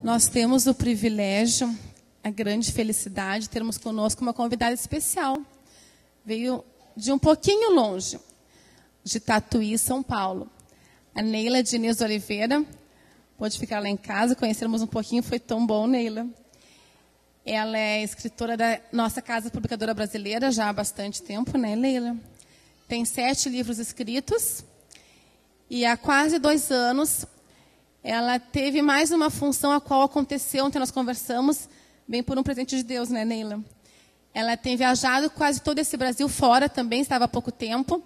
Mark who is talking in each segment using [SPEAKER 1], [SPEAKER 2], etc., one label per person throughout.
[SPEAKER 1] Nós temos o privilégio, a grande felicidade de termos conosco uma convidada especial. Veio de um pouquinho longe, de Tatuí, São Paulo. A Neila Diniz Oliveira, pode ficar lá em casa, conhecermos um pouquinho, foi tão bom, Neila. Ela é escritora da nossa Casa Publicadora Brasileira, já há bastante tempo, né, Neila? Tem 7 livros escritos e há quase 2 anos ela teve mais uma função a qual aconteceu, ontem nós conversamos, bem por um presente de Deus, né, Neila? Ela tem viajado quase todo esse Brasil fora também, estava há pouco tempo,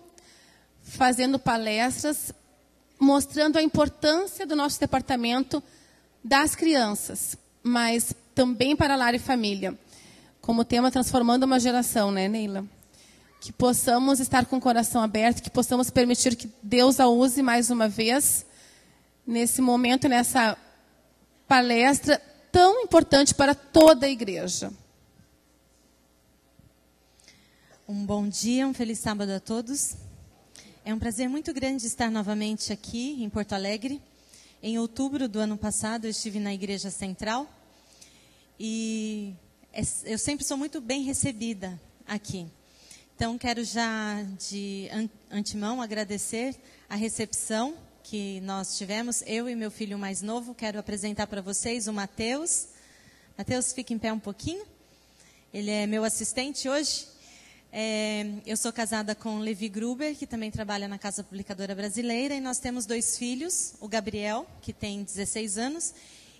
[SPEAKER 1] fazendo palestras, mostrando a importância do nosso departamento das crianças, mas também para lar e família. Como tema, transformando uma geração, né, Neila? Que possamos estar com o coração aberto, que possamos permitir que Deus a use mais uma vez, nesse momento, nessa palestra tão importante para toda a igreja.
[SPEAKER 2] Um bom dia, um feliz sábado a todos. É um prazer muito grande estar novamente aqui em Porto Alegre. Em outubro do ano passado, eu estive na Igreja Central e eu sempre sou muito bem recebida aqui. Então, quero já de antemão agradecer a recepção que nós tivemos, eu e meu filho mais novo. Quero apresentar para vocês o Mateus. Mateus, fica em pé um pouquinho. Ele é meu assistente hoje. Eu sou casada com Levi Gruber, que também trabalha na Casa Publicadora Brasileira, e nós temos 2 filhos, o Gabriel, que tem 16 anos,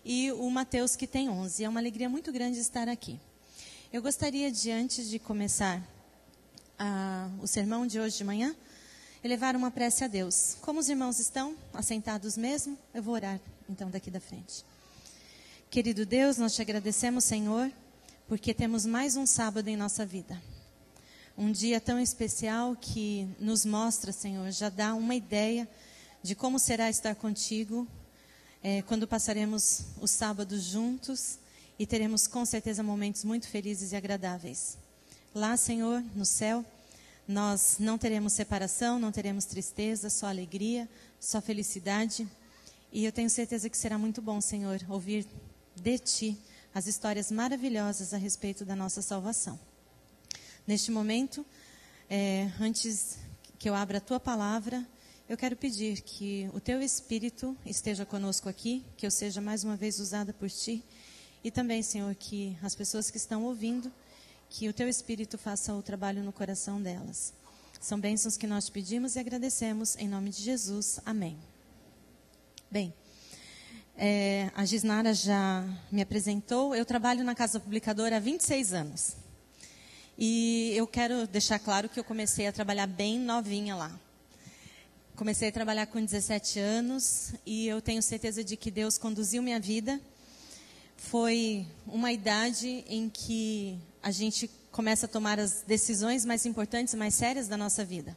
[SPEAKER 2] e o Mateus, que tem 11. É uma alegria muito grande estar aqui. Eu gostaria de, antes de começar o sermão de hoje de manhã, elevar uma prece a Deus. Como os irmãos estão assentados mesmo, eu vou orar então daqui da frente. Querido Deus, nós te agradecemos, Senhor, porque temos mais um sábado em nossa vida. Um dia tão especial que nos mostra, Senhor, já dá uma ideia de como será estar contigo quando passaremos os sábados juntos e teremos com certeza momentos muito felizes e agradáveis. Lá, Senhor, no céu, nós não teremos separação, não teremos tristeza, só alegria, só felicidade. E eu tenho certeza que será muito bom, Senhor, ouvir de Ti as histórias maravilhosas a respeito da nossa salvação. Neste momento, antes que eu abra a Tua palavra, eu quero pedir que o Teu Espírito esteja conosco aqui, que eu seja mais uma vez usada por Ti. E também, Senhor, que as pessoas que estão ouvindo, que o Teu Espírito faça o trabalho no coração delas. São bênçãos que nós te pedimos e agradecemos em nome de Jesus. Amém. Bem, a Gisnara já me apresentou. Eu trabalho na Casa Publicadora há 26 anos. E eu quero deixar claro que eu comecei a trabalhar bem novinha lá. Comecei a trabalhar com 17 anos e eu tenho certeza de que Deus conduziu minha vida. Foi uma idade em que a gente começa a tomar as decisões mais importantes e mais sérias da nossa vida.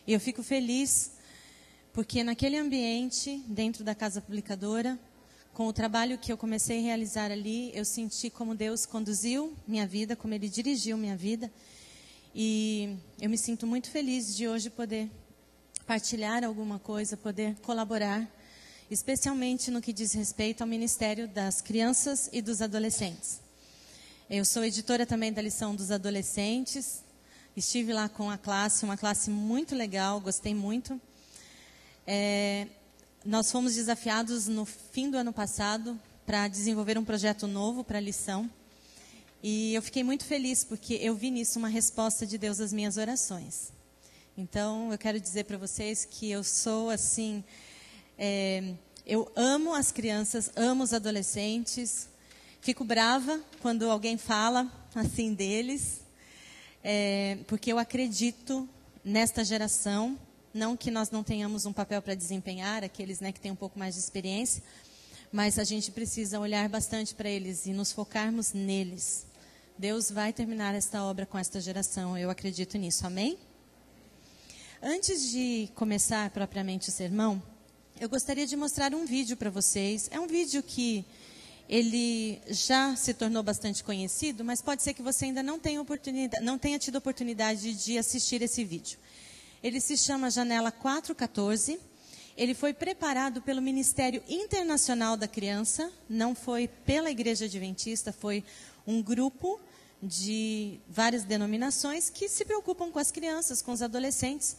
[SPEAKER 2] E eu fico feliz porque naquele ambiente, dentro da Casa Publicadora, com o trabalho que eu comecei a realizar ali, eu senti como Deus conduziu minha vida, como Ele dirigiu minha vida. E eu me sinto muito feliz de hoje poder partilhar alguma coisa, poder colaborar, especialmente no que diz respeito ao Ministério das Crianças e dos Adolescentes. Eu sou editora também da lição dos adolescentes, estive lá com a classe, uma classe muito legal, gostei muito. Nós fomos desafiados no fim do ano passado para desenvolver um projeto novo para a lição. E eu fiquei muito feliz porque eu vi nisso uma resposta de Deus às minhas orações. Então, eu quero dizer para vocês que eu sou assim, eu amo as crianças, amo os adolescentes. Fico brava quando alguém fala assim deles, porque eu acredito nesta geração, não que nós não tenhamos um papel para desempenhar, aqueles que têm um pouco mais de experiência, mas a gente precisa olhar bastante para eles e nos focarmos neles. Deus vai terminar esta obra com esta geração, eu acredito nisso, amém? Antes de começar propriamente o sermão, eu gostaria de mostrar um vídeo para vocês. É um vídeo que ele já se tornou bastante conhecido, mas pode ser que você ainda não tenha tido oportunidade de assistir esse vídeo. Ele se chama Janela 414 Ele foi preparado pelo Ministério Internacional da Criança, não foi pela Igreja Adventista, foi um grupo de várias denominações que se preocupam com as crianças, com os adolescentes.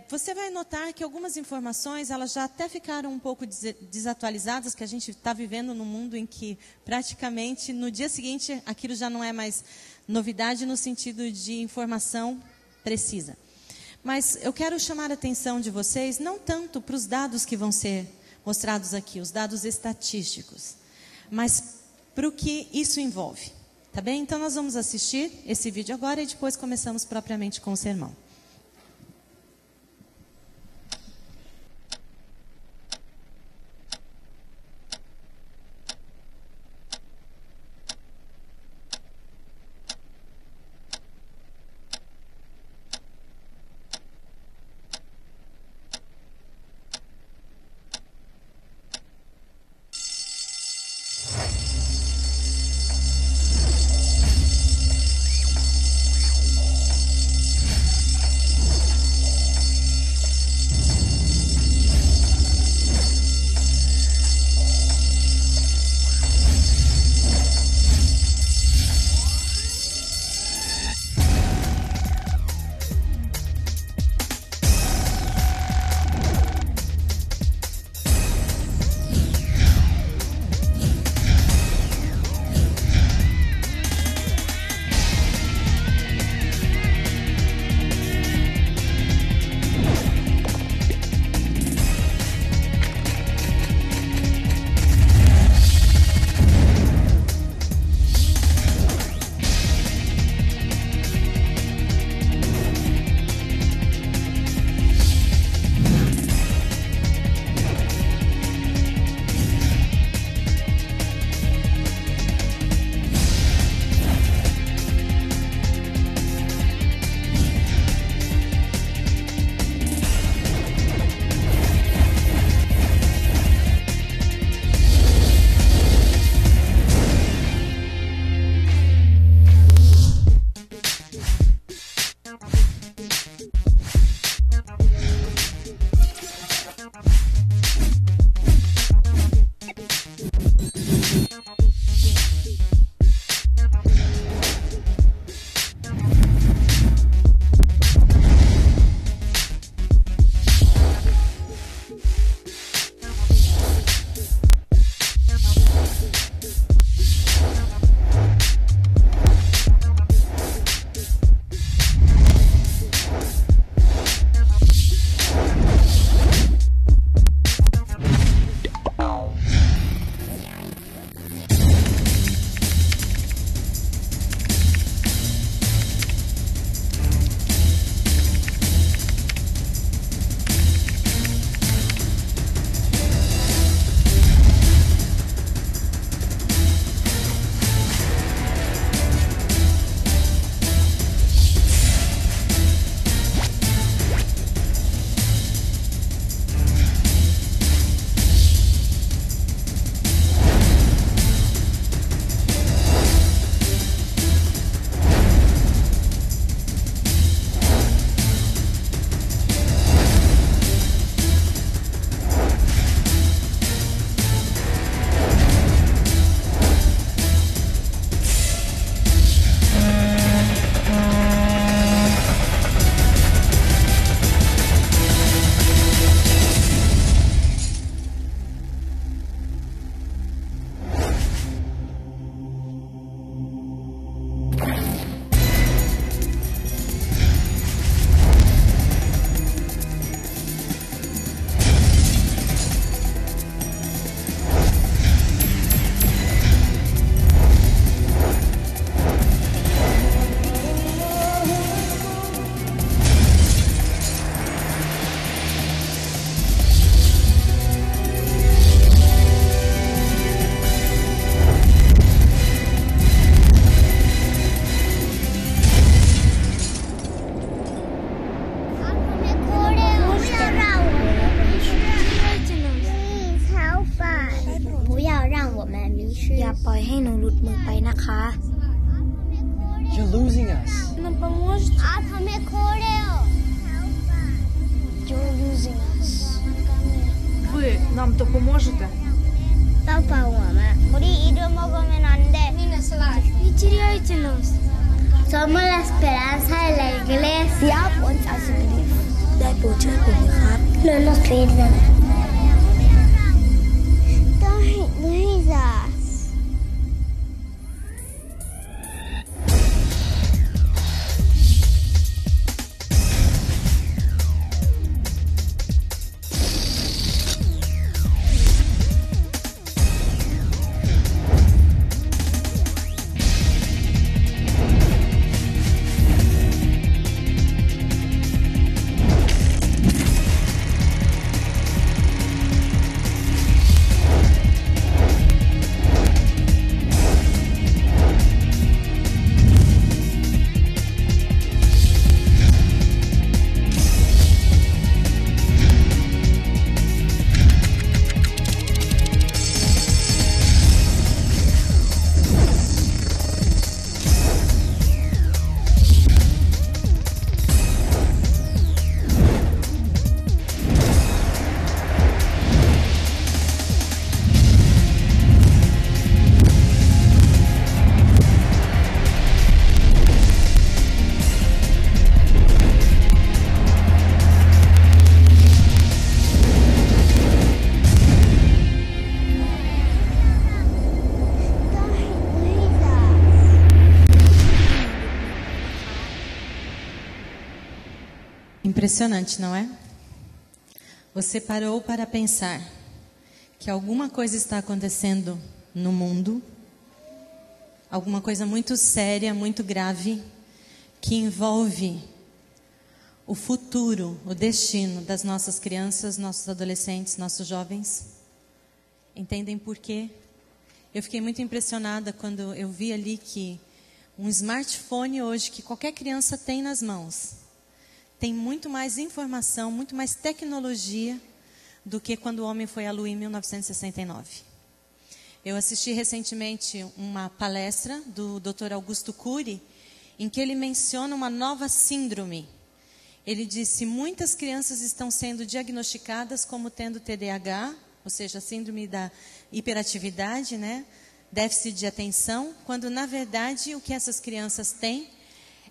[SPEAKER 2] Você vai notar que algumas informações elas já até ficaram um pouco desatualizadas, que a gente está vivendo num mundo em que praticamente no dia seguinte aquilo já não é mais novidade no sentido de informação precisa. Mas eu quero chamar a atenção de vocês não tanto para os dados que vão ser mostrados aqui, os dados estatísticos, mas para o que isso envolve. Tá bem? Então nós vamos assistir esse vídeo agora e depois começamos propriamente com o sermão.
[SPEAKER 3] You're losing us.
[SPEAKER 4] Não vamos.
[SPEAKER 3] You're losing us.
[SPEAKER 4] ви нам допоможете?
[SPEAKER 5] Папа, мама, somos la esperanza de la iglesia. No nos pierdan.
[SPEAKER 2] Impressionante, não é? Você parou para pensar que alguma coisa está acontecendo no mundo, alguma coisa muito séria, muito grave, que envolve o futuro, o destino das nossas crianças, nossos adolescentes, nossos jovens? Entendem por quê? Eu fiquei muito impressionada quando eu vi ali que um smartphone hoje que qualquer criança tem nas mãos tem muito mais informação, muito mais tecnologia do que quando o homem foi à Lua em 1969. Eu assisti recentemente uma palestra do Dr. Augusto Cury, em que ele menciona uma nova síndrome. Ele disse: muitas crianças estão sendo diagnosticadas como tendo TDAH, ou seja, síndrome da hiperatividade, né? Déficit de atenção, quando na verdade o que essas crianças têm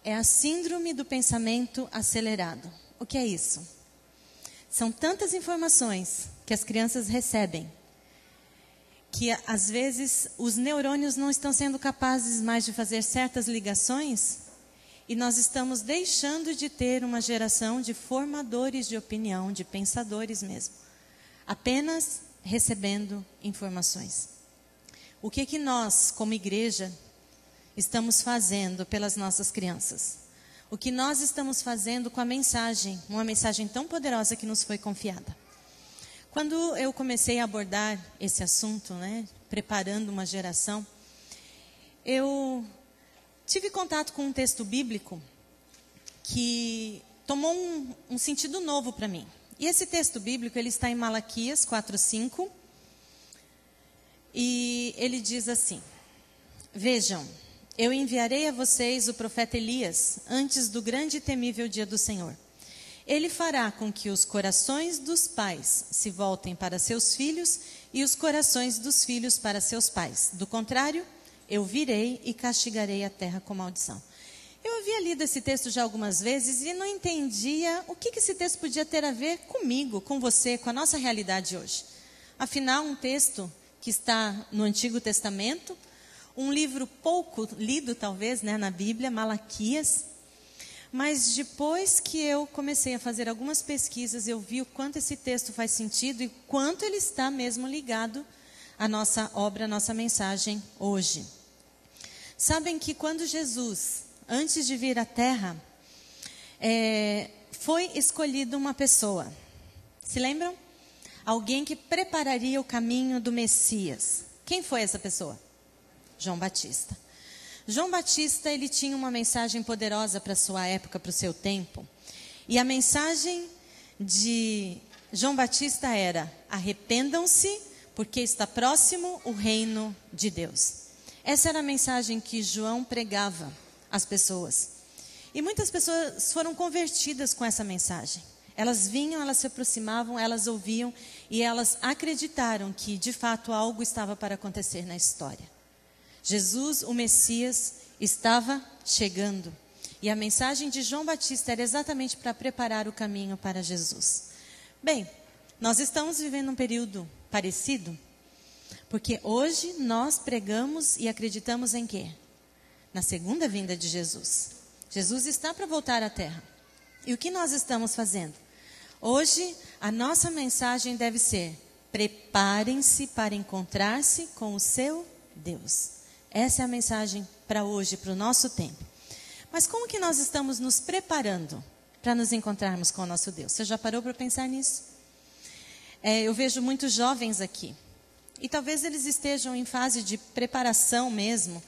[SPEAKER 2] é a síndrome do pensamento acelerado. O que é isso? São tantas informações que as crianças recebem, que às vezes os neurônios não estão sendo capazes mais de fazer certas ligações, e nós estamos deixando de ter uma geração de formadores de opinião, de pensadores mesmo, apenas recebendo informações. O que nós, como igreja, estamos fazendo pelas nossas crianças? O que nós estamos fazendo com a mensagem, uma mensagem tão poderosa que nos foi confiada? Quando eu comecei a abordar esse assunto, né, preparando uma geração, eu tive contato com um texto bíblico que tomou um sentido novo para mim. E esse texto bíblico, ele está em Malaquias 4:5, e ele diz assim: vejam, eu enviarei a vocês o profeta Elias antes do grande e temível dia do Senhor. Ele fará com que os corações dos pais se voltem para seus filhos e os corações dos filhos para seus pais. Do contrário, eu virei e castigarei a terra com maldição. Eu havia lido esse texto já algumas vezes e não entendia o que esse texto podia ter a ver comigo, com você, com a nossa realidade hoje. Afinal, um texto que está no Antigo Testamento, um livro pouco lido, talvez, né, na Bíblia, Malaquias. Mas depois que eu comecei a fazer algumas pesquisas, eu vi o quanto esse texto faz sentido e quanto ele está mesmo ligado à nossa obra, à nossa mensagem hoje. Sabem que quando Jesus, antes de vir à Terra, foi escolhida uma pessoa. Se lembram? Alguém que prepararia o caminho do Messias. Quem foi essa pessoa? João Batista. João Batista, ele tinha uma mensagem poderosa para a sua época, para o seu tempo. E a mensagem de João Batista era: arrependam-se, porque está próximo o reino de Deus. Essa era a mensagem que João pregava às pessoas. E muitas pessoas foram convertidas com essa mensagem. Elas vinham, elas se aproximavam, elas ouviam e elas acreditaram que, de fato, algo estava para acontecer na história. Jesus, o Messias, estava chegando. E a mensagem de João Batista era exatamente para preparar o caminho para Jesus. Bem, nós estamos vivendo um período parecido, porque hoje nós pregamos e acreditamos em quê? Na segunda vinda de Jesus. Jesus está para voltar à terra. E o que nós estamos fazendo? Hoje, a nossa mensagem deve ser: preparem-se para encontrar-se com o seu Deus. Essa é a mensagem para hoje, para o nosso tempo. Mas como que nós estamos nos preparando para nos encontrarmos com o nosso Deus? Você já parou para pensar nisso? Eu vejo muitos jovens aqui. E talvez eles estejam em fase de preparação mesmo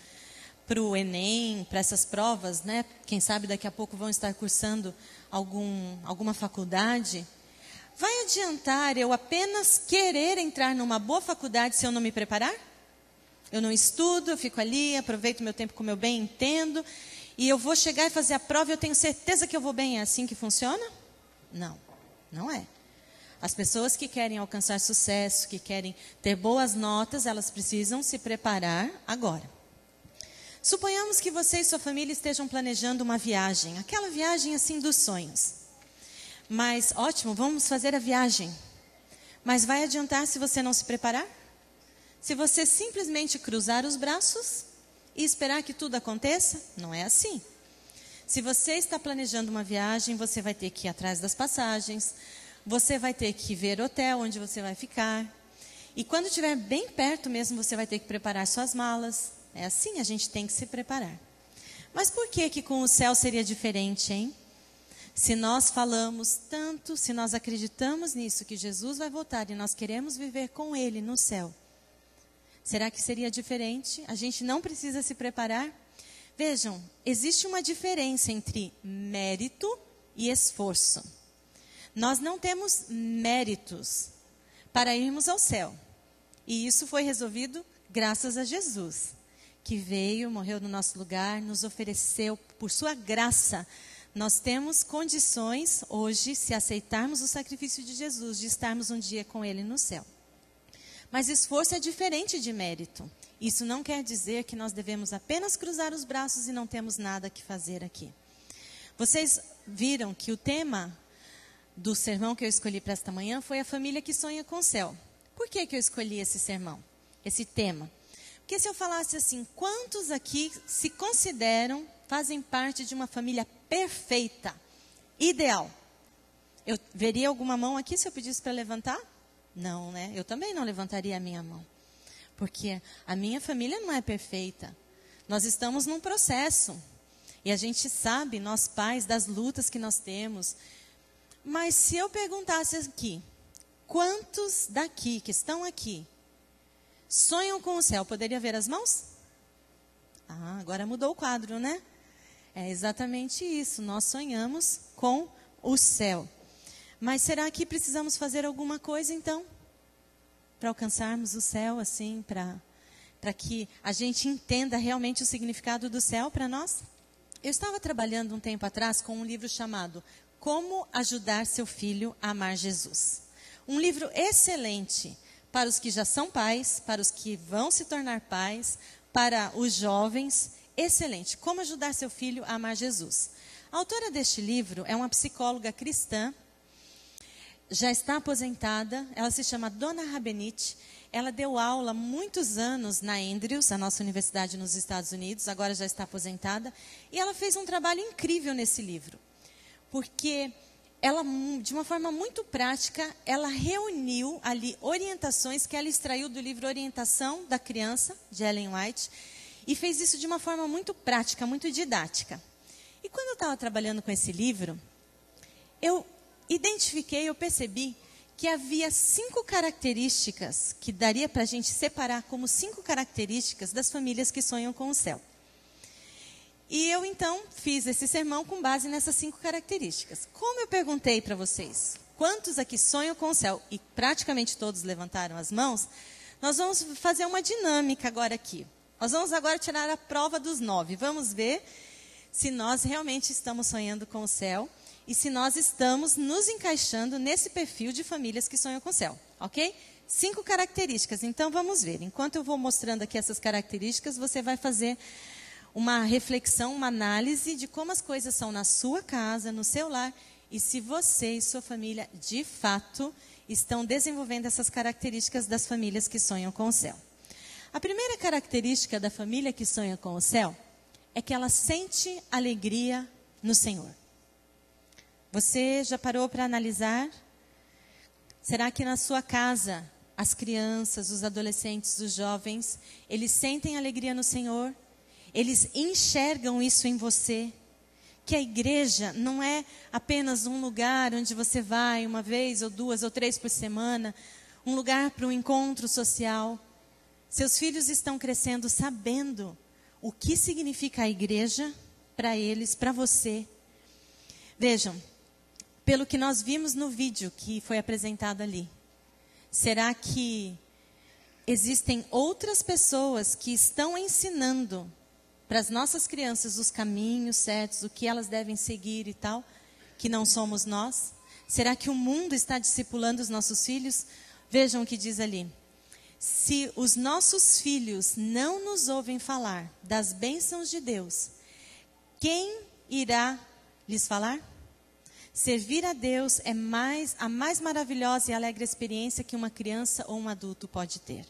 [SPEAKER 2] para o Enem, para essas provas, né? Quem sabe daqui a pouco vão estar cursando alguma faculdade. Vai adiantar eu apenas querer entrar numa boa faculdade se eu não me preparar? Eu não estudo, eu fico ali, aproveito meu tempo como eu bem entendo, e eu vou chegar e fazer a prova e eu tenho certeza que eu vou bem. É assim que funciona? Não, não é. As pessoas que querem alcançar sucesso, que querem ter boas notas, elas precisam se preparar agora. Suponhamos que você e sua família estejam planejando uma viagem, aquela viagem assim dos sonhos. Mas, ótimo, vamos fazer a viagem. Mas vai adiantar se você não se preparar? Se você simplesmente cruzar os braços e esperar que tudo aconteça? Não é assim. Se você está planejando uma viagem, você vai ter que ir atrás das passagens, você vai ter que ver o hotel onde você vai ficar. E quando estiver bem perto mesmo, você vai ter que preparar suas malas. É assim, a gente tem que se preparar. Mas por que com o céu seria diferente, hein? Se nós falamos tanto, se nós acreditamos nisso, que Jesus vai voltar e nós queremos viver com Ele no céu, será que seria diferente? A gente não precisa se preparar? Vejam, existe uma diferença entre mérito e esforço. Nós não temos méritos para irmos ao céu. E isso foi resolvido graças a Jesus, que veio, morreu no nosso lugar, nos ofereceu, por sua graça, nós temos condições hoje, se aceitarmos o sacrifício de Jesus, de estarmos um dia com Ele no céu. Mas esforço é diferente de mérito. Isso não quer dizer que nós devemos apenas cruzar os braços e não temos nada que fazer aqui. Vocês viram que o tema do sermão que eu escolhi para esta manhã foi a família que sonha com o céu. Por que eu escolhi esse sermão, esse tema? Porque se eu falasse assim, quantos aqui se consideram, fazem parte de uma família perfeita, ideal? Eu veria alguma mão aqui se eu pedisse para levantar? Não, né? Eu também não levantaria a minha mão. Porque a minha família não é perfeita. Nós estamos num processo. E a gente sabe, nós pais, das lutas que nós temos. Mas se eu perguntasse aqui, quantos daqui que estão aqui sonham com o céu? Poderia ver as mãos? Ah, agora mudou o quadro, né? É exatamente isso. Nós sonhamos com o céu. Mas será que precisamos fazer alguma coisa, então? Para alcançarmos o céu, assim, para que a gente entenda realmente o significado do céu para nós? Eu estava trabalhando um tempo atrás com um livro chamado Como Ajudar Seu Filho a Amar Jesus. Um livro excelente para os que já são pais, para os que vão se tornar pais, para os jovens. Excelente. Como Ajudar Seu Filho a Amar Jesus. A autora deste livro é uma psicóloga cristã, já está aposentada, ela se chama Donna Rabenit. Ela deu aula muitos anos na Andrews, a nossa universidade nos Estados Unidos, agora já está aposentada. E ela fez um trabalho incrível nesse livro, porque ela, de uma forma muito prática, ela reuniu ali orientações que ela extraiu do livro Orientação da Criança, de Ellen White, e fez isso de uma forma muito prática, muito didática. E quando eu estava trabalhando com esse livro, eu percebi que havia 5 características que daria para a gente separar como 5 características das famílias que sonham com o céu. E eu, então, fiz esse sermão com base nessas 5 características. Como eu perguntei para vocês, quantos aqui sonham com o céu? E praticamente todos levantaram as mãos. Nós vamos fazer uma dinâmica agora aqui. Nós vamos agora tirar a prova dos 9. Vamos ver se nós realmente estamos sonhando com o céu. e se nós estamos nos encaixando nesse perfil de famílias que sonham com o céu, ok? 5 características, então vamos ver. Enquanto eu vou mostrando aqui essas características, você vai fazer uma reflexão, uma análise de como as coisas são na sua casa, no seu lar, e se você e sua família, de fato, estão desenvolvendo essas características das famílias que sonham com o céu. A primeira característica da família que sonha com o céu é que ela sente alegria no Senhor. Você já parou para analisar? Será que na sua casa, as crianças, os adolescentes, os jovens, eles sentem alegria no Senhor? Eles enxergam isso em você? Que a igreja não é apenas um lugar onde você vai uma vez, ou 2, ou 3 por semana, um lugar para um encontro social. Seus filhos estão crescendo sabendo o que significa a igreja para eles, para você. Vejam, pelo que nós vimos no vídeo que foi apresentado ali, será que existem outras pessoas que estão ensinando para as nossas crianças os caminhos certos, o que elas devem seguir e tal, que não somos nós? Será que o mundo está discipulando os nossos filhos? Vejam o que diz ali. Se os nossos filhos não nos ouvem falar das bênçãos de Deus, quem irá lhes falar? Servir a Deus é a mais maravilhosa e alegre experiência que uma criança ou um adulto pode ter.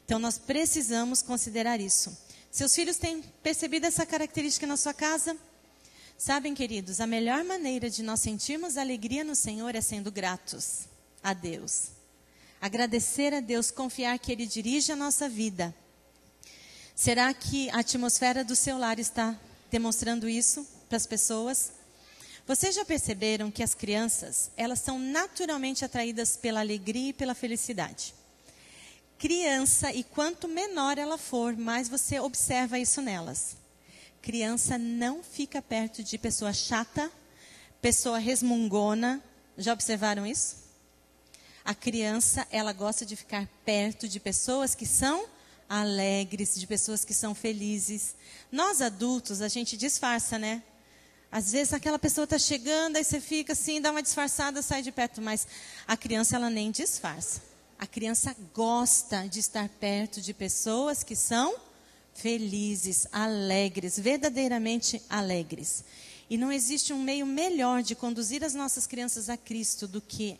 [SPEAKER 2] Então nós precisamos considerar isso. Seus filhos têm percebido essa característica na sua casa? Sabem, queridos, a melhor maneira de nós sentirmos alegria no Senhor é sendo gratos a Deus. Agradecer a Deus, confiar que Ele dirige a nossa vida. Será que a atmosfera do seu lar está demonstrando isso para as pessoas? Vocês já perceberam que as crianças, elas são naturalmente atraídas pela alegria e pela felicidade? Criança, e quanto menor ela for, mais você observa isso nelas. Criança não fica perto de pessoa chata, pessoa resmungona. Já observaram isso? A criança, ela gosta de ficar perto de pessoas que são alegres, de pessoas que são felizes. Nós adultos, a gente disfarça, né? Às vezes aquela pessoa está chegando, aí você fica assim, dá uma disfarçada, sai de perto. Mas a criança, ela nem disfarça. A criança gosta de estar perto de pessoas que são felizes, alegres, verdadeiramente alegres. E não existe um meio melhor de conduzir as nossas crianças a Cristo do que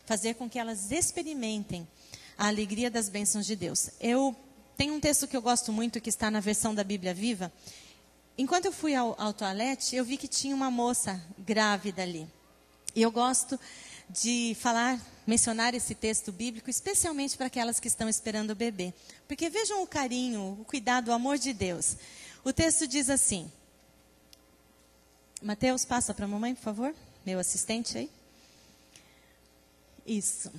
[SPEAKER 2] fazer com que elas experimentem a alegria das bênçãos de Deus. Eu tenho um texto que eu gosto muito, que está na versão da Bíblia Viva. Enquanto eu fui ao toalete, eu vi que tinha uma moça grávida ali. E eu gosto de mencionar esse texto bíblico, especialmente para aquelas que estão esperando o bebê. Porque vejam o carinho, o cuidado, o amor de Deus. O texto diz assim. Mateus, passa para a mamãe, por favor. Meu assistente aí. Isso.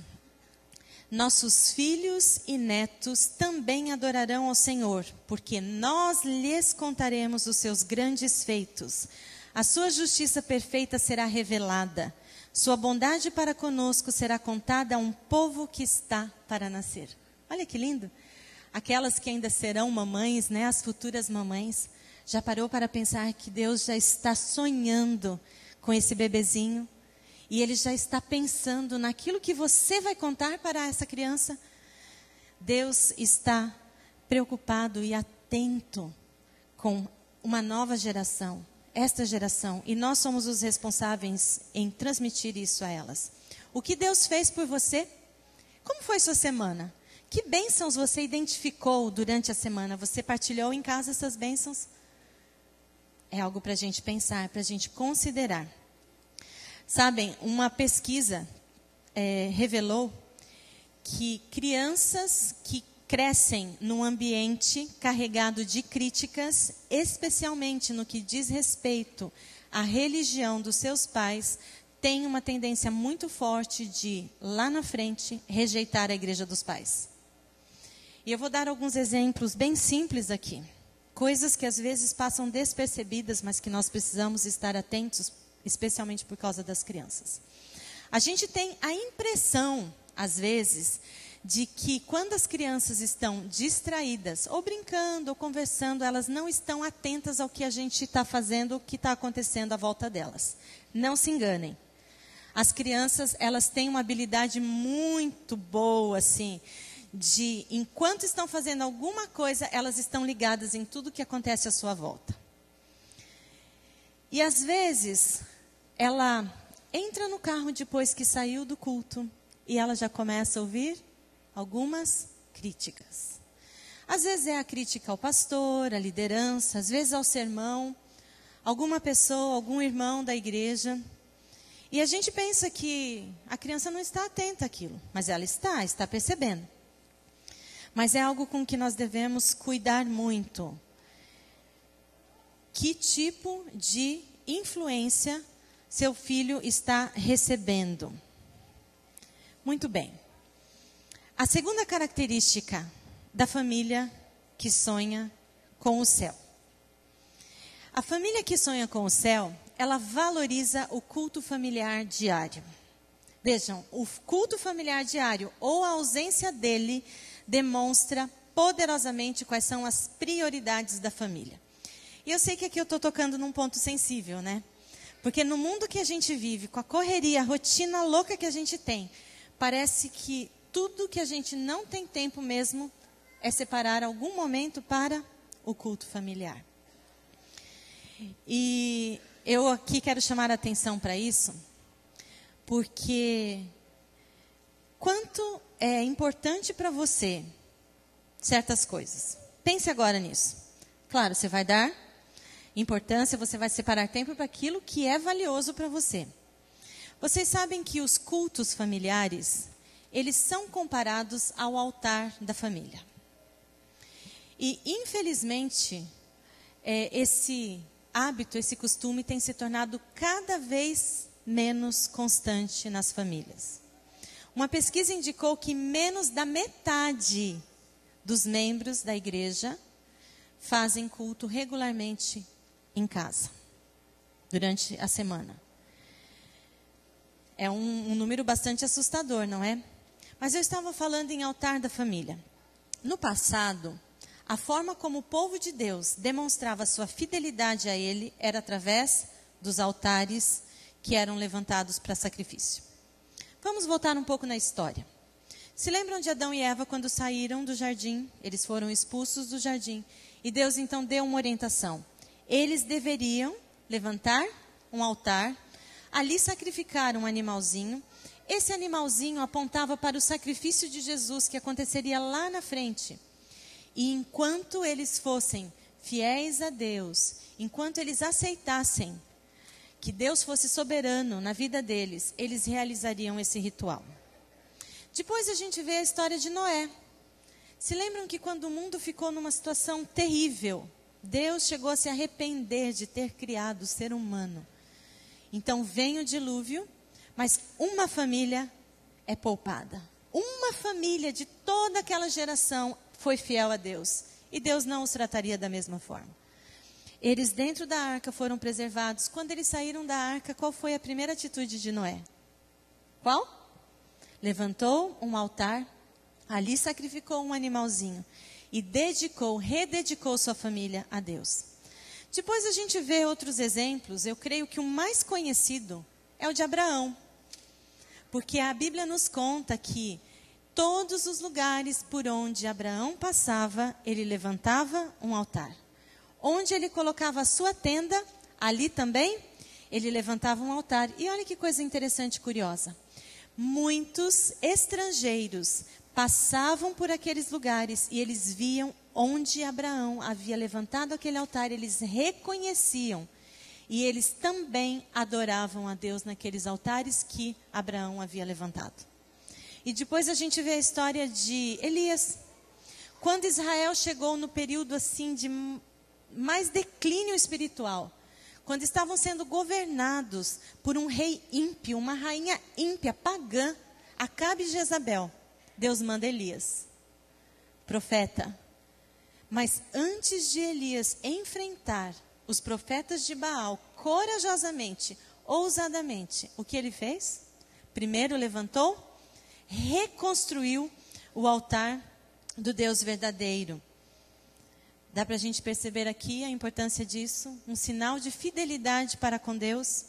[SPEAKER 2] Nossos filhos e netos também adorarão ao Senhor, porque nós lhes contaremos os seus grandes feitos. A sua justiça perfeita será revelada. Sua bondade para conosco será contada a um povo que está para nascer. Olha que lindo. Aquelas que ainda serão mamães, né, as futuras mamães, já parou para pensar que Deus já está sonhando com esse bebezinho? E Ele já está pensando naquilo que você vai contar para essa criança? Deus está preocupado e atento com uma nova geração, esta geração. E nós somos os responsáveis em transmitir isso a elas. O que Deus fez por você? Como foi sua semana? Que bênçãos você identificou durante a semana? Você partilhou em casa essas bênçãos? É algo para a gente pensar, para a gente considerar. Sabem, uma pesquisa revelou que crianças que crescem num ambiente carregado de críticas, especialmente no que diz respeito à religião dos seus pais, têm uma tendência muito forte de, lá na frente, rejeitar a igreja dos pais. E eu vou dar alguns exemplos bem simples aqui. Coisas que às vezes passam despercebidas, mas que nós precisamos estar atentos, especialmente por causa das crianças. A gente tem a impressão, às vezes, de que quando as crianças estão distraídas, ou brincando, ou conversando, elas não estão atentas ao que a gente está fazendo, o que está acontecendo à volta delas. Não se enganem. As crianças, elas têm uma habilidade muito boa, assim, de, enquanto estão fazendo alguma coisa, elas estão ligadas em tudo que acontece à sua volta. E às vezes, ela entra no carro depois que saiu do culto e ela já começa a ouvir algumas críticas. Às vezes é a crítica ao pastor, à liderança, às vezes ao sermão, alguma pessoa, algum irmão da igreja. E a gente pensa que a criança não está atenta àquilo, mas ela está percebendo. Mas é algo com que nós devemos cuidar muito. Que tipo de influência seu filho está recebendo? Muito bem. A segunda característica da família que sonha com o céu. A família que sonha com o céu, ela valoriza o culto familiar diário. Vejam, o culto familiar diário ou a ausência dele demonstra poderosamente quais são as prioridades da família. E eu sei que aqui eu estou tocando num ponto sensível, né? Porque no mundo que a gente vive, com a correria, a rotina louca que a gente tem, parece que tudo que a gente não tem tempo mesmo é separar algum momento para o culto familiar. E eu aqui quero chamar a atenção para isso, porque quanto é importante para você certas coisas. Pense agora nisso. Claro, você vai dar importância, você vai separar tempo para aquilo que é valioso para você. Vocês sabem que os cultos familiares, eles são comparados ao altar da família. E, infelizmente, esse hábito, esse costume tem se tornado cada vez menos constante nas famílias. Uma pesquisa indicou que menos da metade dos membros da igreja fazem culto regularmente em casa, durante a semana. É um número bastante assustador, não é? Mas eu estava falando em altar da família. No passado, a forma como o povo de Deus demonstrava sua fidelidade a Ele era através dos altares que eram levantados para sacrifício. Vamos voltar um pouco na história. Se lembram de Adão e Eva quando saíram do jardim? Eles foram expulsos do jardim. E Deus então deu uma orientação. Eles deveriam levantar um altar, ali sacrificar um animalzinho. Esse animalzinho apontava para o sacrifício de Jesus que aconteceria lá na frente. E enquanto eles fossem fiéis a Deus, enquanto eles aceitassem que Deus fosse soberano na vida deles, eles realizariam esse ritual. Depois a gente vê a história de Noé. Se lembram que quando o mundo ficou numa situação terrível, Deus chegou a se arrepender de ter criado o ser humano. Então vem o dilúvio, mas uma família é poupada. Uma família de toda aquela geração foi fiel a Deus. E Deus não os trataria da mesma forma. Eles dentro da arca foram preservados. Quando eles saíram da arca, qual foi a primeira atitude de Noé? Qual? Levantou um altar, ali sacrificou um animalzinho e rededicou sua família a Deus. Depois a gente vê outros exemplos. Eu creio que o mais conhecido é o de Abraão. Porque a Bíblia nos conta que todos os lugares por onde Abraão passava, ele levantava um altar. Onde ele colocava a sua tenda, ali também, ele levantava um altar. E olha que coisa interessante e curiosa. Muitos estrangeiros passavam por aqueles lugares e eles viam onde Abraão havia levantado aquele altar. Eles reconheciam e eles também adoravam a Deus naqueles altares que Abraão havia levantado. E depois a gente vê a história de Elias. Quando Israel chegou no período assim de mais declínio espiritual, quando estavam sendo governados por um rei ímpio, uma rainha ímpia, pagã, Acabe e Jezabel, Deus manda Elias, profeta. Mas antes de Elias enfrentar os profetas de Baal corajosamente, ousadamente, o que ele fez? Primeiro levantou, reconstruiu o altar do Deus verdadeiro. Dá para a gente perceber aqui a importância disso, um sinal de fidelidade para com Deus.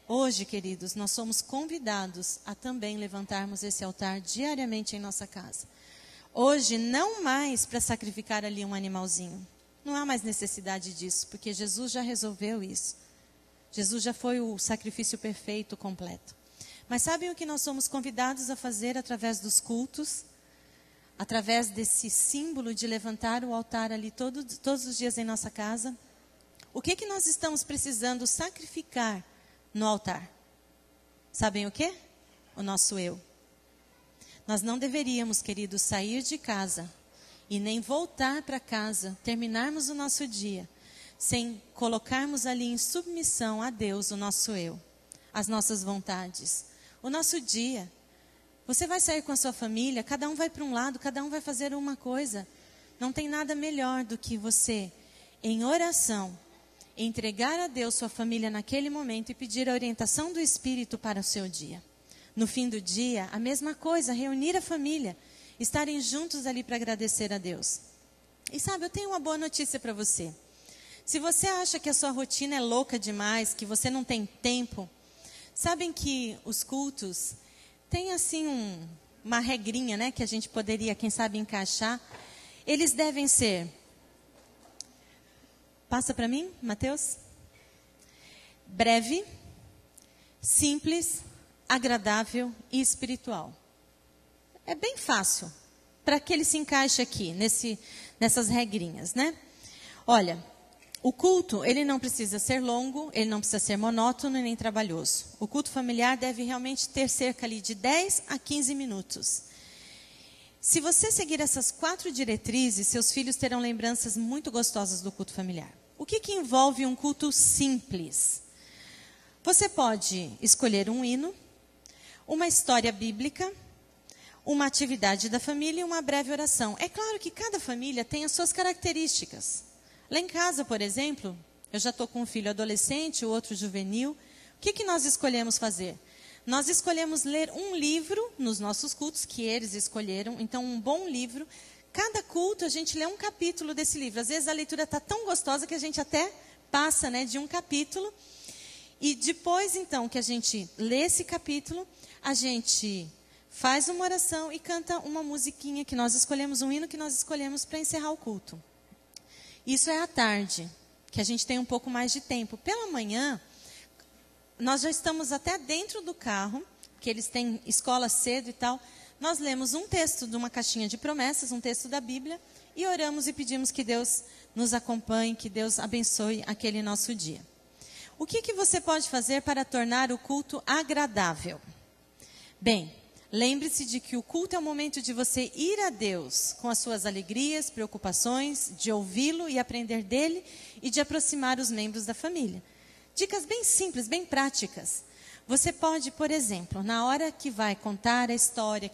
[SPEAKER 2] Hoje, queridos, nós somos convidados a também levantarmos esse altar diariamente em nossa casa. Hoje, não mais para sacrificar ali um animalzinho. Não há mais necessidade disso, porque Jesus já resolveu isso. Jesus já foi o sacrifício perfeito, completo. Mas sabem o que nós somos convidados a fazer através dos cultos? Através desse símbolo de levantar o altar ali todos os dias em nossa casa? O que nós estamos precisando sacrificar no altar? Sabem o quê? O nosso eu. Nós não deveríamos, queridos, sair de casa e nem voltar para casa, terminarmos o nosso dia, sem colocarmos ali em submissão a Deus o nosso eu, as nossas vontades, o nosso dia. Você vai sair com a sua família, cada um vai para um lado, cada um vai fazer uma coisa. Não tem nada melhor do que você, em oração, entregar a Deus sua família naquele momento e pedir a orientação do Espírito para o seu dia. No fim do dia, a mesma coisa, reunir a família, estarem juntos ali para agradecer a Deus. E sabe, eu tenho uma boa notícia para você. Se você acha que a sua rotina é louca demais, que você não tem tempo, sabem que os cultos têm assim uma regrinha, né, que a gente poderia, quem sabe, encaixar. Eles devem ser, passa para mim, Mateus, breve, simples, agradável e espiritual. É bem fácil para que ele se encaixe aqui, nessas regrinhas, né? Olha, o culto, ele não precisa ser longo, ele não precisa ser monótono nem trabalhoso. O culto familiar deve realmente ter cerca ali de 10 a 15 minutos. Se você seguir essas 4 diretrizes, seus filhos terão lembranças muito gostosas do culto familiar. O que envolve um culto simples? Você pode escolher um hino, uma história bíblica, uma atividade da família e uma breve oração. É claro que cada família tem as suas características. Lá em casa, por exemplo, eu já estou com um filho adolescente, o outro juvenil. O que nós escolhemos fazer? Nós escolhemos ler um livro nos nossos cultos, que eles escolheram. Então, um bom livro. Cada culto, a gente lê um capítulo desse livro. Às vezes, a leitura está tão gostosa que a gente até passa, né, de um capítulo. E depois, então, que a gente lê esse capítulo, a gente faz uma oração e canta uma musiquinha que nós escolhemos, um hino que nós escolhemos para encerrar o culto. Isso é à tarde, que a gente tem um pouco mais de tempo. Pela manhã, nós já estamos até dentro do carro, que eles têm escola cedo e tal. Nós lemos um texto de uma caixinha de promessas, um texto da Bíblia, e oramos e pedimos que Deus nos acompanhe, que Deus abençoe aquele nosso dia. O que você pode fazer para tornar o culto agradável? Bem, lembre-se de que o culto é o momento de você ir a Deus com as suas alegrias, preocupações, de ouvi-lo e aprender dele e de aproximar os membros da família. Dicas bem simples, bem práticas. Você pode, por exemplo, na hora que vai contar a história,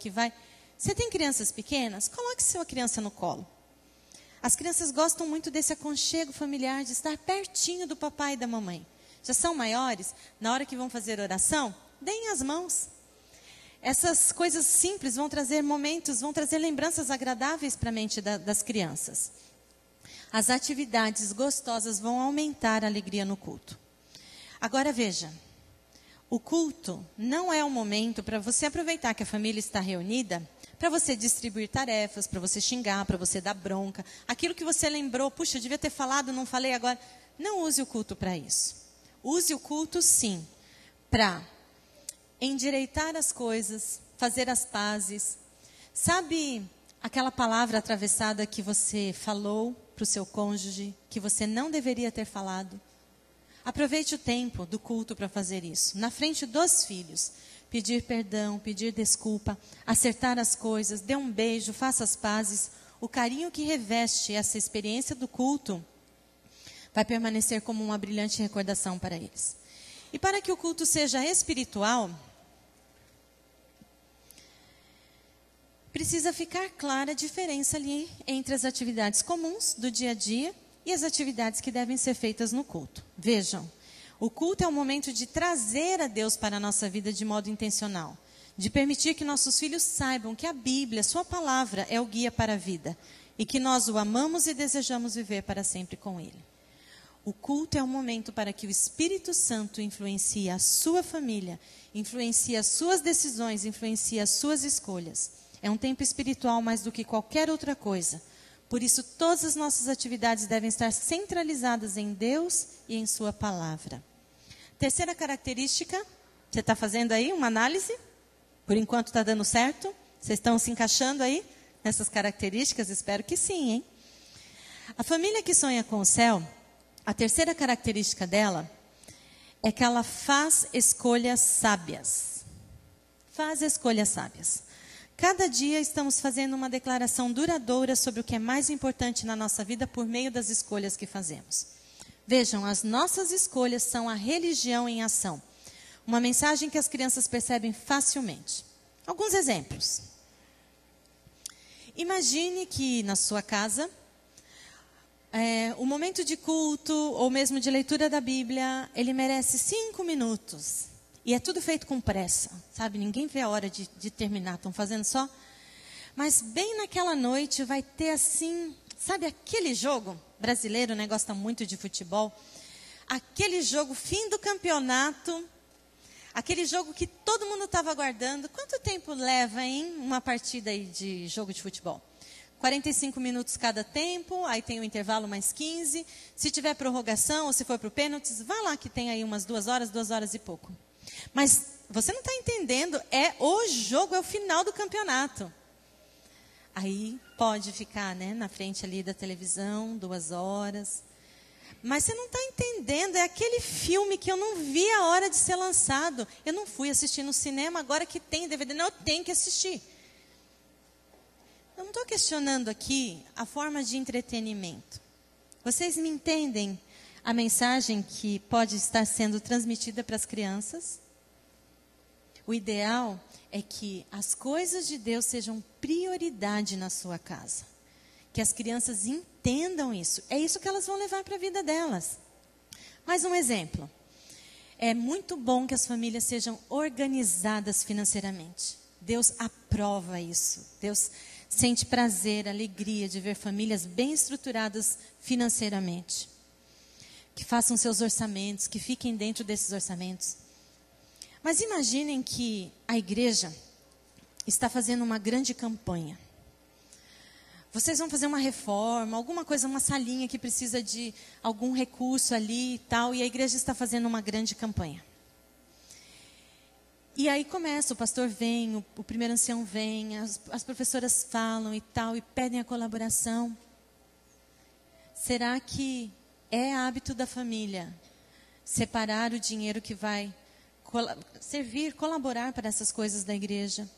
[SPEAKER 2] Você tem crianças pequenas? Coloque sua criança no colo. As crianças gostam muito desse aconchego familiar, de estar pertinho do papai e da mamãe. Já são maiores, na hora que vão fazer oração, deem as mãos. Essas coisas simples vão trazer momentos, vão trazer lembranças agradáveis para a mente das crianças. As atividades gostosas vão aumentar a alegria no culto. Agora veja, o culto não é o momento para você aproveitar que a família está reunida, para você distribuir tarefas, para você xingar, para você dar bronca. Aquilo que você lembrou, puxa, eu devia ter falado, não falei agora. Não use o culto para isso. Use o culto, sim, para endireitar as coisas, fazer as pazes. Sabe aquela palavra atravessada que você falou para o seu cônjuge, que você não deveria ter falado? Aproveite o tempo do culto para fazer isso. Na frente dos filhos, pedir perdão, pedir desculpa, acertar as coisas, dê um beijo, faça as pazes. O carinho que reveste essa experiência do culto vai permanecer como uma brilhante recordação para eles. E para que o culto seja espiritual, precisa ficar clara a diferença ali entre as atividades comuns do dia a dia e as atividades que devem ser feitas no culto. Vejam, o culto é um momento de trazer a Deus para a nossa vida de modo intencional, de permitir que nossos filhos saibam que a Bíblia, sua palavra, é o guia para a vida e que nós o amamos e desejamos viver para sempre com ele. O culto é um momento para que o Espírito Santo influencie a sua família, influencie as suas decisões, influencie as suas escolhas. É um tempo espiritual mais do que qualquer outra coisa. Por isso, todas as nossas atividades devem estar centralizadas em Deus e em sua palavra. Terceira característica, você está fazendo aí uma análise? Por enquanto está dando certo? Vocês estão se encaixando aí nessas características? Espero que sim, hein? A família que sonha com o céu, a terceira característica dela é que ela faz escolhas sábias. Faz escolhas sábias. Cada dia estamos fazendo uma declaração duradoura sobre o que é mais importante na nossa vida por meio das escolhas que fazemos. Vejam, as nossas escolhas são a religião em ação. Uma mensagem que as crianças percebem facilmente. Alguns exemplos. Imagine que na sua casa, o momento de culto ou mesmo de leitura da Bíblia, ele merece 5 minutos. E é tudo feito com pressa, sabe? Ninguém vê a hora de terminar, estão fazendo só. Mas bem naquela noite vai ter assim, sabe aquele jogo brasileiro, né? Gosta muito de futebol. Aquele jogo, fim do campeonato, aquele jogo que todo mundo estava aguardando. Quanto tempo leva em uma partida aí de jogo de futebol? 45 minutos cada tempo, aí tem o intervalo mais 15. Se tiver prorrogação ou se for para o pênaltis, vá lá que tem aí umas 2 horas e pouco. Mas você não está entendendo, o jogo, é o final do campeonato. Aí pode ficar, né, na frente ali da televisão, 2 horas. Mas você não está entendendo, é aquele filme que eu não vi a hora de ser lançado. Eu não fui assistir no cinema, agora que tem DVD, não, eu tenho que assistir. Eu não estou questionando aqui a forma de entretenimento. Vocês me entendem a mensagem que pode estar sendo transmitida para as crianças? O ideal é que as coisas de Deus sejam prioridade na sua casa. Que as crianças entendam isso. É isso que elas vão levar para a vida delas. Mais um exemplo. É muito bom que as famílias sejam organizadas financeiramente. Deus aprova isso. Deus sente prazer, alegria de ver famílias bem estruturadas financeiramente. Que façam seus orçamentos, que fiquem dentro desses orçamentos. Mas imaginem que a igreja está fazendo uma grande campanha. Vocês vão fazer uma reforma, alguma coisa, uma salinha que precisa de algum recurso ali e tal, e a igreja está fazendo uma grande campanha. E aí começa, o pastor vem, o primeiro ancião vem, as professoras falam e tal, e pedem a colaboração. Será que é hábito da família separar o dinheiro que vai servir, colaborar para essas coisas da igreja?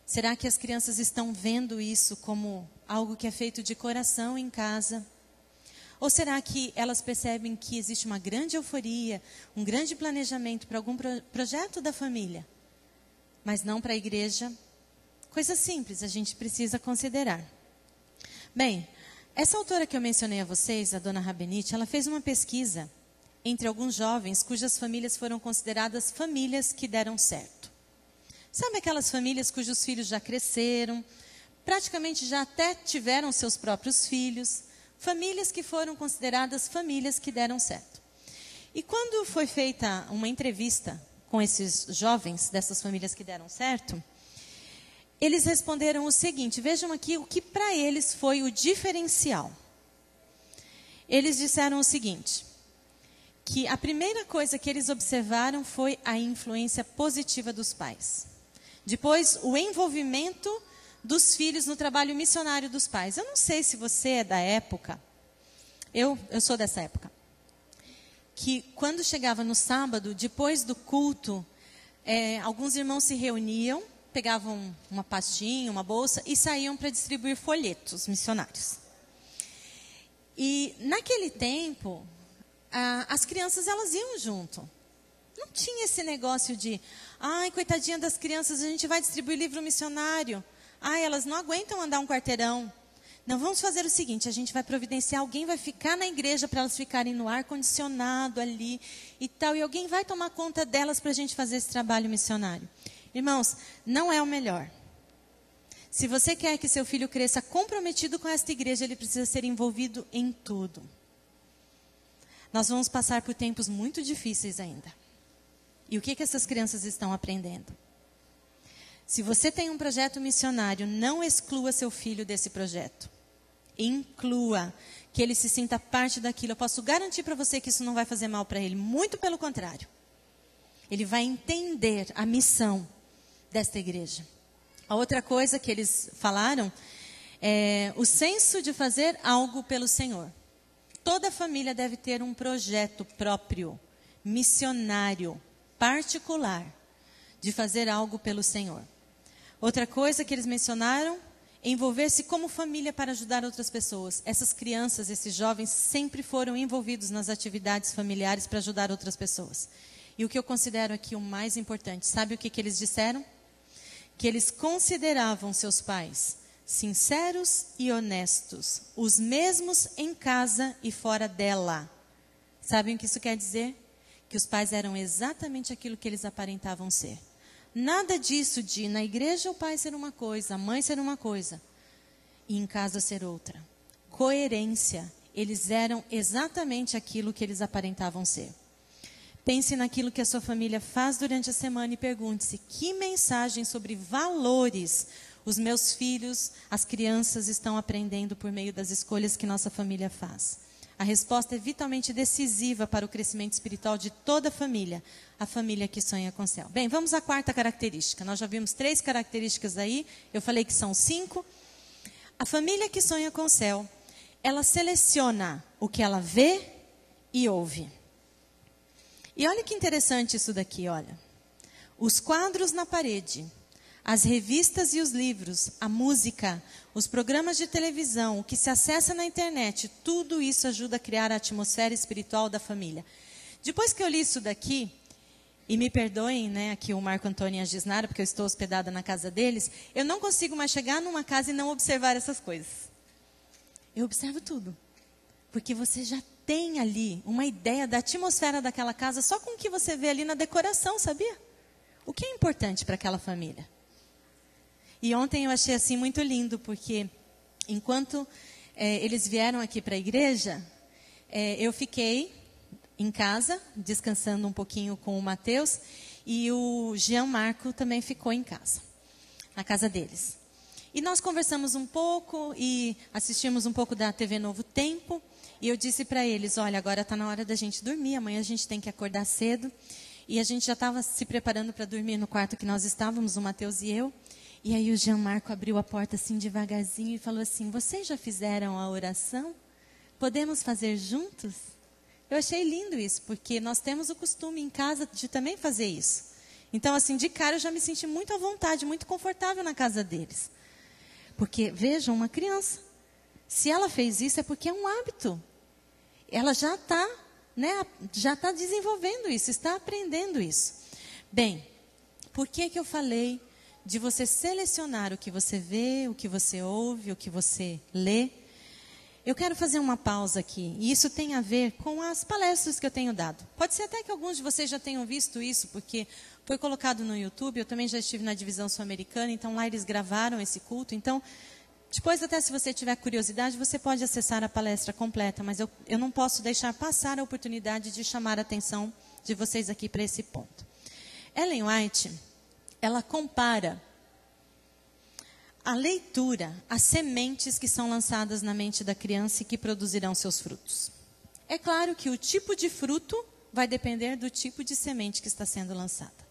[SPEAKER 2] Será que as crianças estão vendo isso como algo que é feito de coração em casa? Ou será que elas percebem que existe uma grande euforia, um grande planejamento para algum projeto da família, mas não para a igreja? Coisa simples, a gente precisa considerar. Bem, essa autora que eu mencionei a vocês, a dona Rabenite, ela fez uma pesquisa entre alguns jovens cujas famílias foram consideradas famílias que deram certo. Sabe aquelas famílias cujos filhos já cresceram, praticamente já até tiveram seus próprios filhos, famílias que foram consideradas famílias que deram certo. E quando foi feita uma entrevista com esses jovens dessas famílias que deram certo, eles responderam o seguinte, vejam aqui o que para eles foi o diferencial. Eles disseram o seguinte, que a primeira coisa que eles observaram foi a influência positiva dos pais. Depois, o envolvimento dos filhos no trabalho missionário dos pais. Eu não sei se você é da época, eu sou dessa época, que quando chegava no sábado, depois do culto, alguns irmãos se reuniam, pegavam uma pastinha, uma bolsa e saíam para distribuir folhetos missionários. E naquele tempo, as crianças elas iam junto. Não tinha esse negócio de, ai, coitadinha das crianças, a gente vai distribuir livro missionário. Ai, elas não aguentam andar um quarteirão. Não, vamos fazer o seguinte, a gente vai providenciar, alguém vai ficar na igreja para elas ficarem no ar-condicionado ali e tal, e alguém vai tomar conta delas para a gente fazer esse trabalho missionário. Irmãos, não é o melhor. Se você quer que seu filho cresça comprometido com esta igreja, ele precisa ser envolvido em tudo. Nós vamos passar por tempos muito difíceis ainda. E o que essas crianças estão aprendendo? Se você tem um projeto missionário, não exclua seu filho desse projeto. Inclua, que ele se sinta parte daquilo. Eu posso garantir para você que isso não vai fazer mal para ele. Muito pelo contrário. Ele vai entender a missão desta igreja. A outra coisa que eles falaram é o senso de fazer algo pelo Senhor. Toda família deve ter um projeto próprio, missionário, particular, de fazer algo pelo Senhor. Outra coisa que eles mencionaram, envolver-se como família para ajudar outras pessoas. Essas crianças, esses jovens, sempre foram envolvidos nas atividades familiares para ajudar outras pessoas. E o que eu considero aqui o mais importante, sabe o que eles disseram? Que eles consideravam seus pais sinceros e honestos, os mesmos em casa e fora dela. Sabem o que isso quer dizer? Que os pais eram exatamente aquilo que eles aparentavam ser. Nada disso de na igreja o pai ser uma coisa, a mãe ser uma coisa e em casa ser outra. Coerência. Eles eram exatamente aquilo que eles aparentavam ser. Pense naquilo que a sua família faz durante a semana e pergunte-se: que mensagem sobre valores os meus filhos, as crianças estão aprendendo por meio das escolhas que nossa família faz? A resposta é vitalmente decisiva para o crescimento espiritual de toda a família que sonha com o céu. Bem, vamos à quarta característica. Nós já vimos 3 características aí, eu falei que são 5. A família que sonha com o céu, ela seleciona o que ela vê e ouve. E olha que interessante isso daqui, olha. Os quadros na parede, as revistas e os livros, a música, os programas de televisão, o que se acessa na internet, tudo isso ajuda a criar a atmosfera espiritual da família. Depois que eu li isso daqui, e me perdoem, né, aqui o Marco Antônio e a Gisnara, porque eu estou hospedada na casa deles, eu não consigo mais chegar numa casa e não observar essas coisas. Eu observo tudo. Porque você já tem ali uma ideia da atmosfera daquela casa só com o que você vê ali na decoração, sabia? O que é importante para aquela família? E ontem eu achei assim muito lindo, porque enquanto eles vieram aqui para a igreja, eu fiquei em casa, descansando um pouquinho com o Mateus, e o Jean Marco também ficou em casa, na casa deles. E nós conversamos um pouco e assistimos um pouco da TV Novo Tempo, e eu disse para eles: olha, agora está na hora da gente dormir, amanhã a gente tem que acordar cedo. E a gente já estava se preparando para dormir no quarto que nós estávamos, o Mateus e eu. E aí o Jean Marco abriu a porta assim devagarzinho e falou assim: vocês já fizeram a oração? Podemos fazer juntos? Eu achei lindo isso, porque nós temos o costume em casa de também fazer isso. Então, assim, de cara eu já me senti muito à vontade, muito confortável na casa deles. Porque, vejam, uma criança, se ela fez isso é porque é um hábito. Ela já está, né, já está desenvolvendo isso, está aprendendo isso. Bem, por que eu falei de você selecionar o que você vê, o que você ouve, o que você lê? Eu quero fazer uma pausa aqui, e isso tem a ver com as palestras que eu tenho dado. Pode ser até que alguns de vocês já tenham visto isso, porque foi colocado no YouTube, eu também já estive na divisão sul-americana, então lá eles gravaram esse culto. Então, depois até se você tiver curiosidade, você pode acessar a palestra completa, mas eu não posso deixar passar a oportunidade de chamar a atenção de vocês aqui para esse ponto. Ellen White, ela compara a leitura, as sementes que são lançadas na mente da criança e que produzirão seus frutos. É claro que o tipo de fruto vai depender do tipo de semente que está sendo lançada.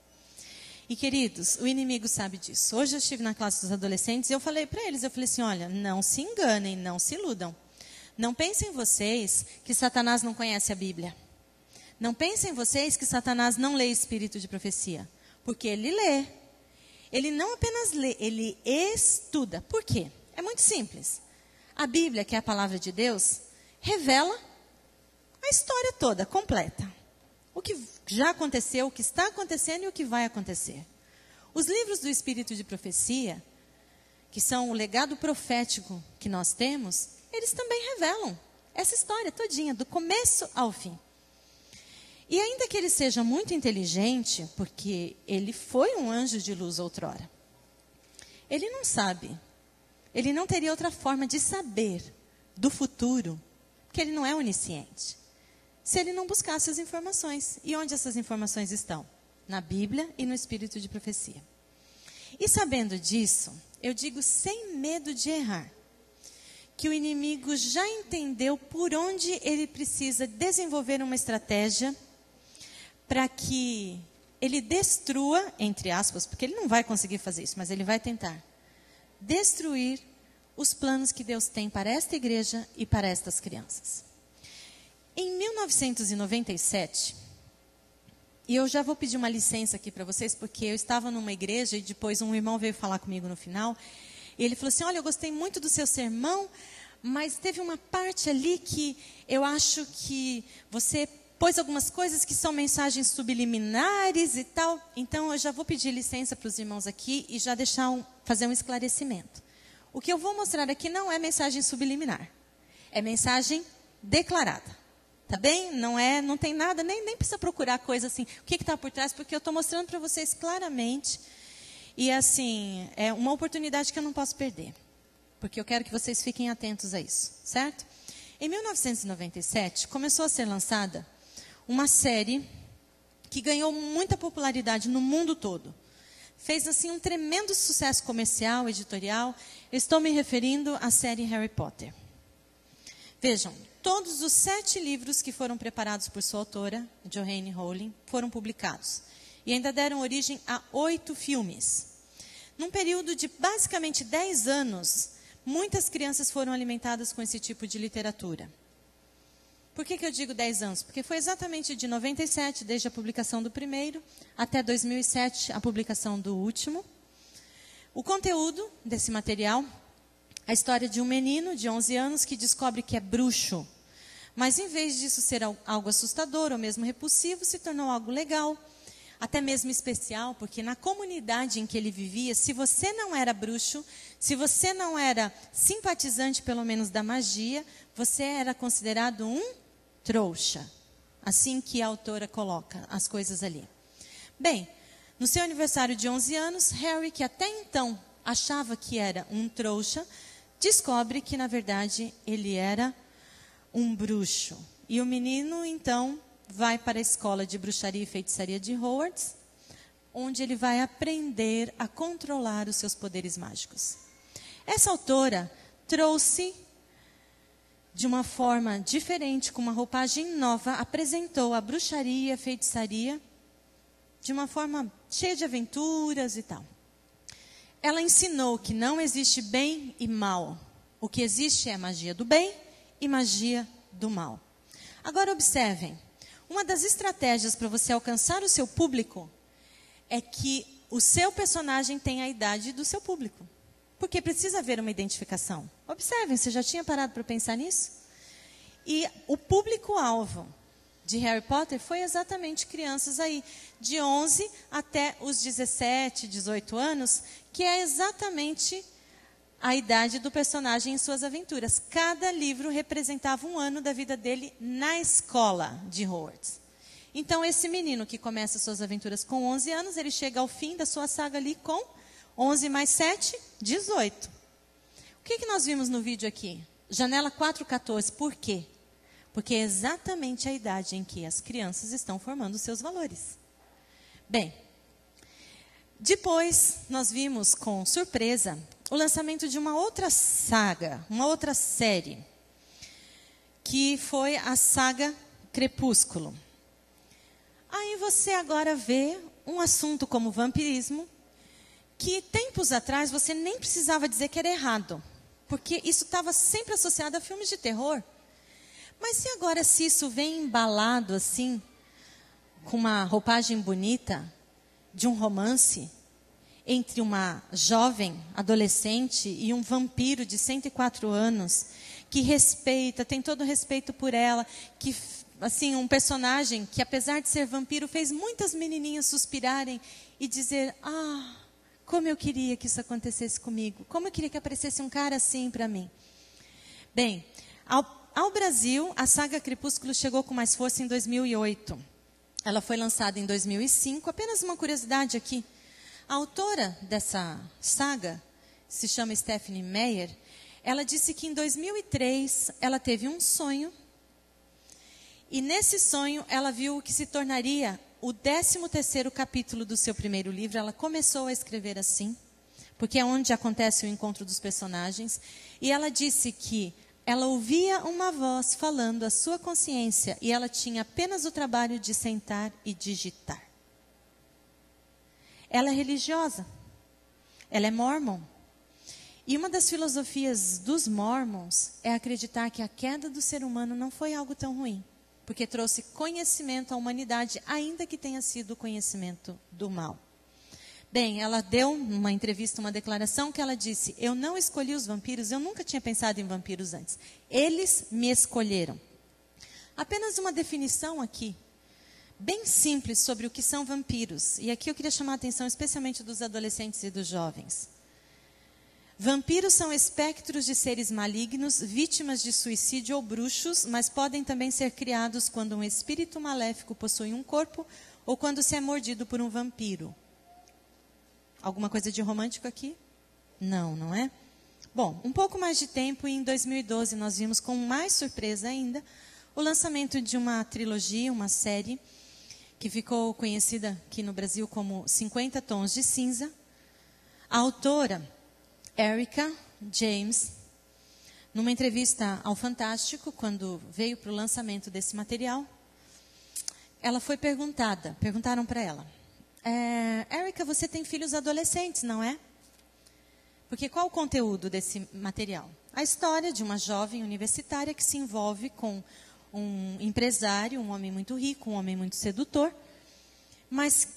[SPEAKER 2] E queridos, o inimigo sabe disso. Hoje eu estive na classe dos adolescentes e eu falei para eles, eu falei assim: olha, não se enganem, não se iludam. Não pensem vocês que Satanás não conhece a Bíblia. Não pensem vocês que Satanás não lê espírito de profecia. Porque ele lê. Ele não apenas lê, ele estuda. Por quê? É muito simples. A Bíblia, que é a palavra de Deus, revela a história toda, completa. O que já aconteceu, o que está acontecendo e o que vai acontecer. Os livros do Espírito de Profecia, que são o legado profético que nós temos, eles também revelam essa história todinha, do começo ao fim. E ainda que ele seja muito inteligente, porque ele foi um anjo de luz outrora, ele não sabe, ele não teria outra forma de saber do futuro, porque ele não é onisciente, se ele não buscasse as informações. E onde essas informações estão? Na Bíblia e no espírito de profecia. E sabendo disso, eu digo sem medo de errar, que o inimigo já entendeu por onde ele precisa desenvolver uma estratégia para que ele destrua, entre aspas, porque ele não vai conseguir fazer isso, mas ele vai tentar destruir os planos que Deus tem para esta igreja e para estas crianças. Em 1997, e eu já vou pedir uma licença aqui para vocês, porque eu estava numa igreja e depois um irmão veio falar comigo no final, e ele falou assim: olha, eu gostei muito do seu sermão, mas teve uma parte ali que eu acho que você pôs algumas coisas que são mensagens subliminares e tal. Então, eu já vou pedir licença para os irmãos aqui e já fazer um esclarecimento. O que eu vou mostrar aqui não é mensagem subliminar. É mensagem declarada. Tá bem? Não tem nada, nem precisa procurar coisa assim. O que está por trás? Porque eu estou mostrando para vocês claramente. E assim, é uma oportunidade que eu não posso perder. Porque eu quero que vocês fiquem atentos a isso, certo? Em 1997, começou a ser lançada uma série que ganhou muita popularidade no mundo todo. Fez assim um tremendo sucesso comercial, editorial. Eu estou me referindo à série Harry Potter. Vejam, todos os 7 livros que foram preparados por sua autora, Joanne Rowling, foram publicados. E ainda deram origem a 8 filmes. Num período de basicamente 10 anos, muitas crianças foram alimentadas com esse tipo de literatura. Por que eu digo 10 anos? Porque foi exatamente de 97, desde a publicação do primeiro, até 2007, a publicação do último. O conteúdo desse material, a história de um menino de 11 anos que descobre que é bruxo. Mas em vez disso ser algo assustador ou mesmo repulsivo, se tornou algo legal, até mesmo especial, porque na comunidade em que ele vivia, se você não era bruxo, se você não era simpatizante pelo menos da magia, você era considerado um trouxa. Assim que a autora coloca as coisas ali. Bem, no seu aniversário de 11 anos, Harry, que até então achava que era um trouxa, descobre que na verdade ele era um bruxo. E o menino então vai para a escola de bruxaria e feitiçaria de Hogwarts, onde ele vai aprender a controlar os seus poderes mágicos. Essa autora trouxe de uma forma diferente, com uma roupagem nova, apresentou a bruxaria e a feitiçaria de uma forma cheia de aventuras e tal. Ela ensinou que não existe bem e mal. O que existe é magia do bem e magia do mal. Agora observem, uma das estratégias para você alcançar o seu público é que o seu personagem tenha a idade do seu público. Porque precisa haver uma identificação. Observem, você já tinha parado para pensar nisso? E o público-alvo de Harry Potter foi exatamente crianças aí, de 11 até os 17, 18 anos, que é exatamente a idade do personagem em suas aventuras. Cada livro representava um ano da vida dele na escola de Hogwarts. Então, esse menino que começa suas aventuras com 11 anos, ele chega ao fim da sua saga ali com 11 mais 7, 18. O que nós vimos no vídeo aqui? Janela 4,14. Por quê? Porque é exatamente a idade em que as crianças estão formando seus valores. Bem, depois nós vimos com surpresa o lançamento de uma outra saga, uma outra série, que foi a saga Crepúsculo. Aí você agora vê um assunto como vampirismo, que tempos atrás você nem precisava dizer que era errado, porque isso estava sempre associado a filmes de terror. Mas e agora se isso vem embalado assim, com uma roupagem bonita, de um romance, entre uma jovem, adolescente e um vampiro de 104 anos, que respeita, tem todo o respeito por ela, que, assim, um personagem que, apesar de ser vampiro, fez muitas menininhas suspirarem e dizer, como eu queria que isso acontecesse comigo, como eu queria que aparecesse um cara assim para mim. Bem, ao Brasil, a saga Crepúsculo chegou com mais força em 2008. Ela foi lançada em 2005. Apenas uma curiosidade aqui. A autora dessa saga se chama Stephanie Meyer. Ela disse que em 2003 ela teve um sonho. E nesse sonho ela viu o que se tornaria o 13º capítulo do seu primeiro livro. Ela começou a escrever assim, porque é onde acontece o encontro dos personagens. E ela disse que ela ouvia uma voz falando à sua consciência e ela tinha apenas o trabalho de sentar e digitar. Ela é religiosa. Ela é mormon. E uma das filosofias dos mormons é acreditar que a queda do ser humano não foi algo tão ruim, porque trouxe conhecimento à humanidade, ainda que tenha sido o conhecimento do mal. Bem, ela deu numa entrevista uma declaração que ela disse: eu não escolhi os vampiros, eu nunca tinha pensado em vampiros antes. Eles me escolheram. Apenas uma definição aqui, bem simples sobre o que são vampiros. E aqui eu queria chamar a atenção especialmente dos adolescentes e dos jovens. Vampiros são espectros de seres malignos, vítimas de suicídio ou bruxos, mas podem também ser criados quando um espírito maléfico possui um corpo ou quando se é mordido por um vampiro. Alguma coisa de romântico aqui? Não, não é? Bom, um pouco mais de tempo e em 2012 nós vimos com mais surpresa ainda o lançamento de uma trilogia, uma série que ficou conhecida aqui no Brasil como 50 Tons de Cinza. A autora, Erica James, numa entrevista ao Fantástico, quando veio para o lançamento desse material, ela foi perguntaram para ela: Erica, você tem filhos adolescentes, não é? Porque qual o conteúdo desse material? A história de uma jovem universitária que se envolve com um empresário, um homem muito rico, um homem muito sedutor, mas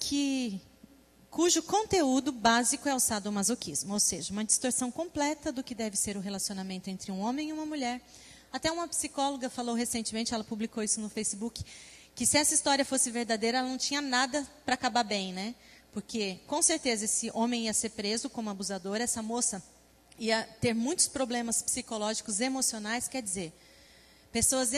[SPEAKER 2] cujo conteúdo básico é o sadomasoquismo, ou seja, uma distorção completa do que deve ser o relacionamento entre um homem e uma mulher. Até uma psicóloga falou recentemente, ela publicou isso no Facebook, que se essa história fosse verdadeira, ela não tinha nada para acabar bem, né? Porque, com certeza, esse homem ia ser preso como abusador, essa moça ia ter muitos problemas psicológicos, emocionais, quer dizer, pessoas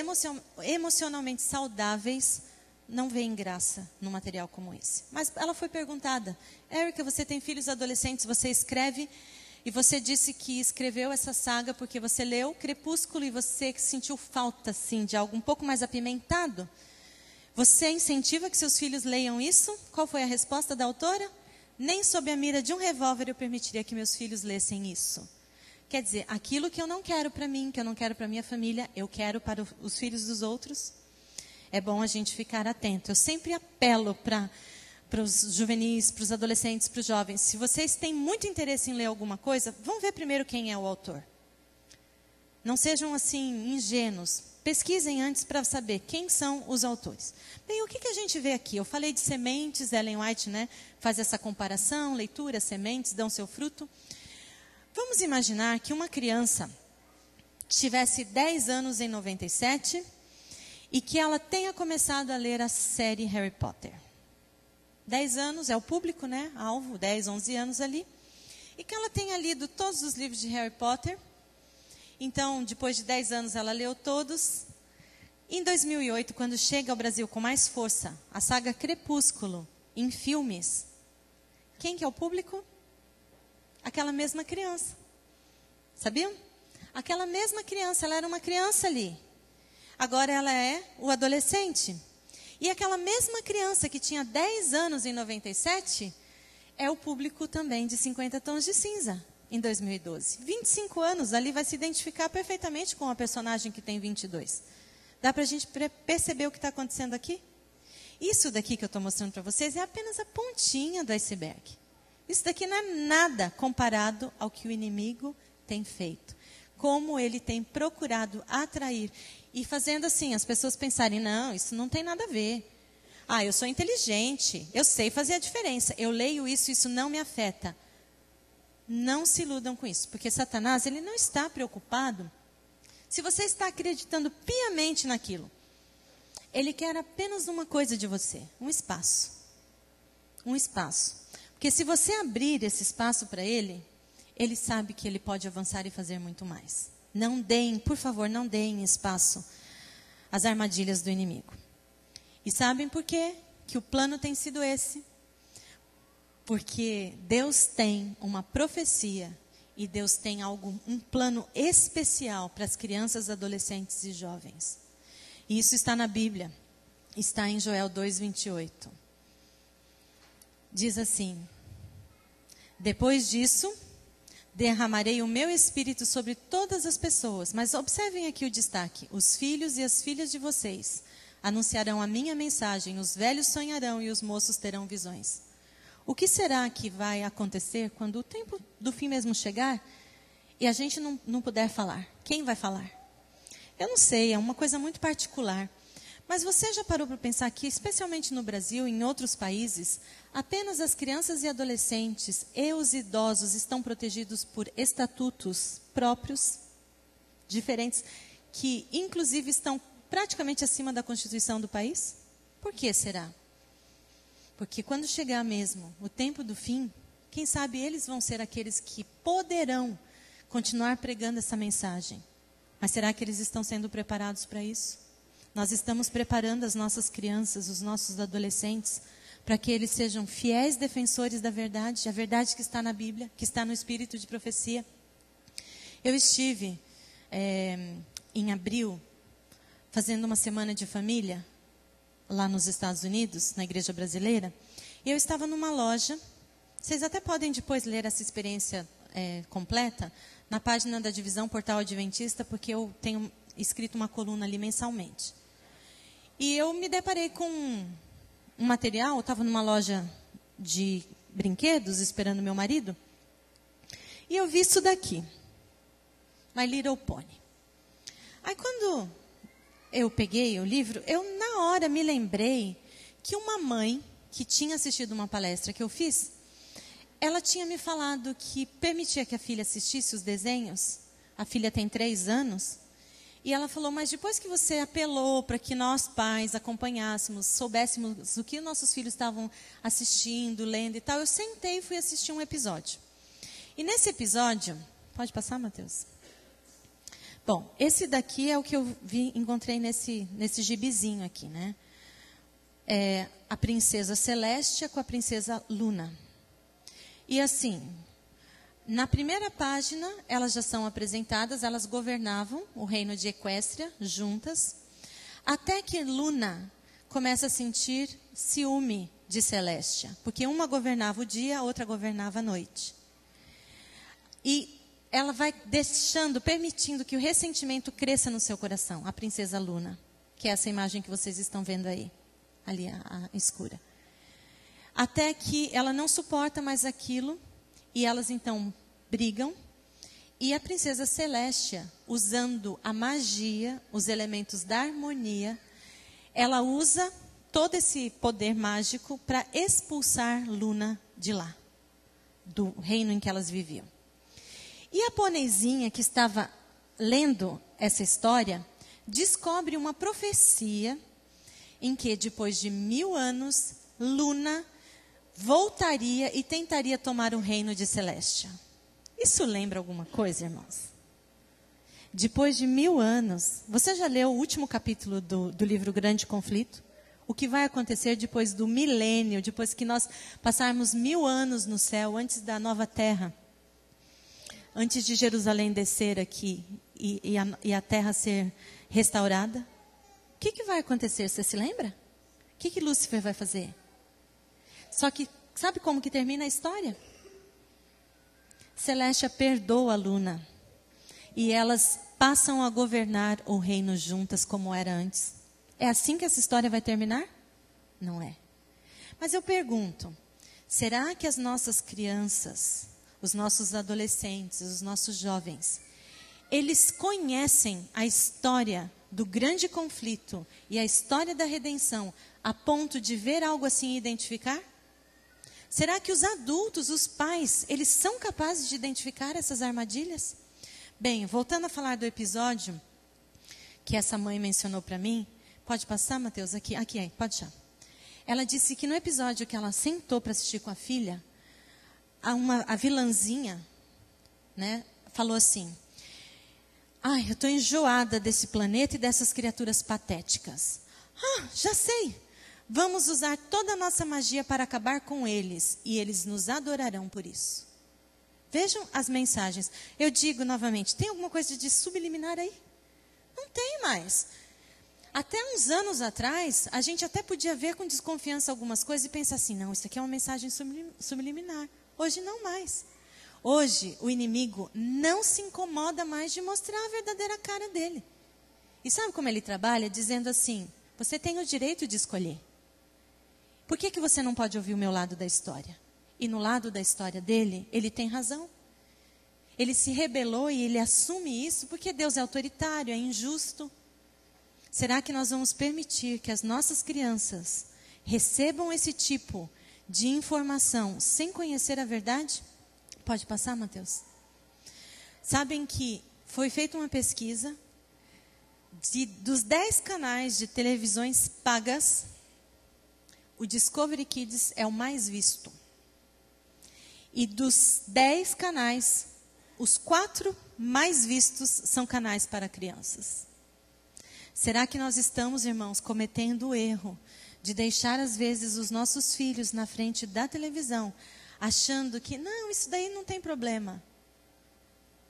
[SPEAKER 2] emocionalmente saudáveis não veem graça num material como esse. Mas ela foi perguntada: Erica, você tem filhos adolescentes, você escreve, e você disse que escreveu essa saga porque você leu Crepúsculo e você sentiu falta, assim, de algo um pouco mais apimentado. Você incentiva que seus filhos leiam isso? Qual foi a resposta da autora? Nem sob a mira de um revólver eu permitiria que meus filhos lessem isso. Quer dizer, aquilo que eu não quero para mim, que eu não quero para minha família, eu quero para os filhos dos outros. É bom a gente ficar atento. Eu sempre apelo para os juvenis, para os adolescentes, para os jovens. Se vocês têm muito interesse em ler alguma coisa, vão ver primeiro quem é o autor. Não sejam assim ingênuos. Pesquisem antes para saber quem são os autores. Bem, o que a gente vê aqui? Eu falei de sementes, Ellen White, né, faz essa comparação, leitura, sementes, dão seu fruto. Vamos imaginar que uma criança tivesse 10 anos em 97 e que ela tenha começado a ler a série Harry Potter. 10 anos é o público, né, alvo, 10, 11 anos ali. E que ela tenha lido todos os livros de Harry Potter. Então, depois de 10 anos, ela leu todos. Em 2008, quando chega ao Brasil com mais força, a saga Crepúsculo, em filmes, quem que é o público? Aquela mesma criança. Sabiam? Aquela mesma criança, ela era uma criança ali. Agora ela é o adolescente. E aquela mesma criança que tinha 10 anos em 97, é o público também de 50 Tons de Cinza. Em 2012. 25 anos, ali vai se identificar perfeitamente com a personagem que tem 22. Dá para a gente perceber o que está acontecendo aqui? Isso daqui que eu estou mostrando para vocês é apenas a pontinha do iceberg. Isso daqui não é nada comparado ao que o inimigo tem feito. Como ele tem procurado atrair. E fazendo assim, as pessoas pensarem, não, isso não tem nada a ver. Ah, eu sou inteligente, eu sei fazer a diferença. Eu leio isso, isso não me afeta. Não se iludam com isso, porque Satanás, ele não está preocupado se você está acreditando piamente naquilo. Ele quer apenas uma coisa de você, um espaço. Um espaço. Porque se você abrir esse espaço para ele, ele sabe que ele pode avançar e fazer muito mais. Não deem, por favor, não deem espaço às armadilhas do inimigo. E sabem por quê que o plano tem sido esse. Porque Deus tem uma profecia e Deus tem um plano especial para as crianças, adolescentes e jovens. E isso está na Bíblia, está em Joel 2:28. Diz assim: depois disso, derramarei o meu espírito sobre todas as pessoas. Mas observem aqui o destaque: os filhos e as filhas de vocês anunciarão a minha mensagem, os velhos sonharão e os moços terão visões. O que será que vai acontecer quando o tempo do fim mesmo chegar e a gente não puder falar? Quem vai falar? Eu não sei, é uma coisa muito particular. Mas você já parou para pensar que, especialmente no Brasil e em outros países, apenas as crianças e adolescentes e os idosos estão protegidos por estatutos próprios, diferentes, que inclusive estão praticamente acima da Constituição do país? Por que será? Porque quando chegar mesmo o tempo do fim, quem sabe eles vão ser aqueles que poderão continuar pregando essa mensagem. Mas será que eles estão sendo preparados para isso? Nós estamos preparando as nossas crianças, os nossos adolescentes, para que eles sejam fiéis defensores da verdade, a verdade que está na Bíblia, que está no Espírito de profecia. Eu estive em abril fazendo uma semana de família lá nos Estados Unidos, na igreja brasileira, e eu estava numa loja. Vocês até podem depois ler essa experiência completa na página da divisão Portal Adventista, porque eu tenho escrito uma coluna ali mensalmente. E eu me deparei com um material. Eu estava numa loja de brinquedos, esperando meu marido, e eu vi isso daqui, My Little Pony. Aí quando eu peguei o livro, eu na hora me lembrei que uma mãe que tinha assistido uma palestra que eu fiz, ela tinha me falado que permitia que a filha assistisse os desenhos. A filha tem 3 anos. E ela falou: mas depois que você apelou para que nós pais acompanhássemos, soubéssemos o que nossos filhos estavam assistindo, lendo e tal, eu sentei e fui assistir um episódio. E nesse episódio, pode passar, Mateus? Bom, esse daqui é o que eu encontrei nesse gibizinho aqui, né? É a princesa Celestia com a princesa Luna. E assim, na primeira página, elas já são apresentadas, elas governavam o reino de Equestria juntas, até que Luna começa a sentir ciúme de Celestia, porque uma governava o dia, a outra governava a noite. E ela vai permitindo que o ressentimento cresça no seu coração, a princesa Luna, que é essa imagem que vocês estão vendo aí, ali a escura. Até que ela não suporta mais aquilo, e elas então brigam, e a princesa Celestia, usando a magia, os elementos da harmonia, ela usa todo esse poder mágico para expulsar Luna de lá, do reino em que elas viviam. E a pôneizinha que estava lendo essa história, descobre uma profecia em que, depois de 1000 anos, Luna voltaria e tentaria tomar o reino de Celestia. Isso lembra alguma coisa, irmãos? Depois de 1000 anos, você já leu o último capítulo do livro Grande Conflito? O que vai acontecer depois do milênio, depois que nós passarmos 1000 anos no céu, antes da nova terra? Antes de Jerusalém descer aqui e a terra ser restaurada? O que vai acontecer? Você se lembra? O que Lúcifer vai fazer? Só que, sabe como que termina a história? Celestia perdoa a Luna. E elas passam a governar o reino juntas como era antes. É assim que essa história vai terminar? Não é. Mas eu pergunto, será que as nossas crianças, os nossos adolescentes, os nossos jovens, eles conhecem a história do grande conflito e a história da redenção a ponto de ver algo assim e identificar? Será que os adultos, os pais, eles são capazes de identificar essas armadilhas? Bem, voltando a falar do episódio que essa mãe mencionou para mim, pode passar, Mateus? Aqui, pode já. Ela disse que no episódio que ela sentou para assistir com a filha, a vilãzinha, né, falou assim: ai, eu estou enjoada desse planeta e dessas criaturas patéticas. Ah, já sei. Vamos usar toda a nossa magia para acabar com eles, e eles nos adorarão por isso. Vejam as mensagens. Eu digo novamente, tem alguma coisa de subliminar aí? Não tem mais. Até uns anos atrás, a gente até podia ver com desconfiança algumas coisas e pensar assim, não, isso aqui é uma mensagem subliminar. Hoje não mais. Hoje, o inimigo não se incomoda mais de mostrar a verdadeira cara dele. E sabe como ele trabalha? Dizendo assim, você tem o direito de escolher. Por que você não pode ouvir o meu lado da história? E no lado da história dele, ele tem razão. Ele se rebelou e ele assume isso porque Deus é autoritário, é injusto. Será que nós vamos permitir que as nossas crianças recebam esse tipo de informação sem conhecer a verdade? Pode passar, Mateus? Sabem que foi feita uma pesquisa dos 10 canais de televisões pagas, o Discovery Kids é o mais visto. E dos 10 canais, os 4 mais vistos são canais para crianças. Será que nós estamos, irmãos, cometendo o erro de deixar, às vezes, os nossos filhos na frente da televisão, achando que, não, isso daí não tem problema?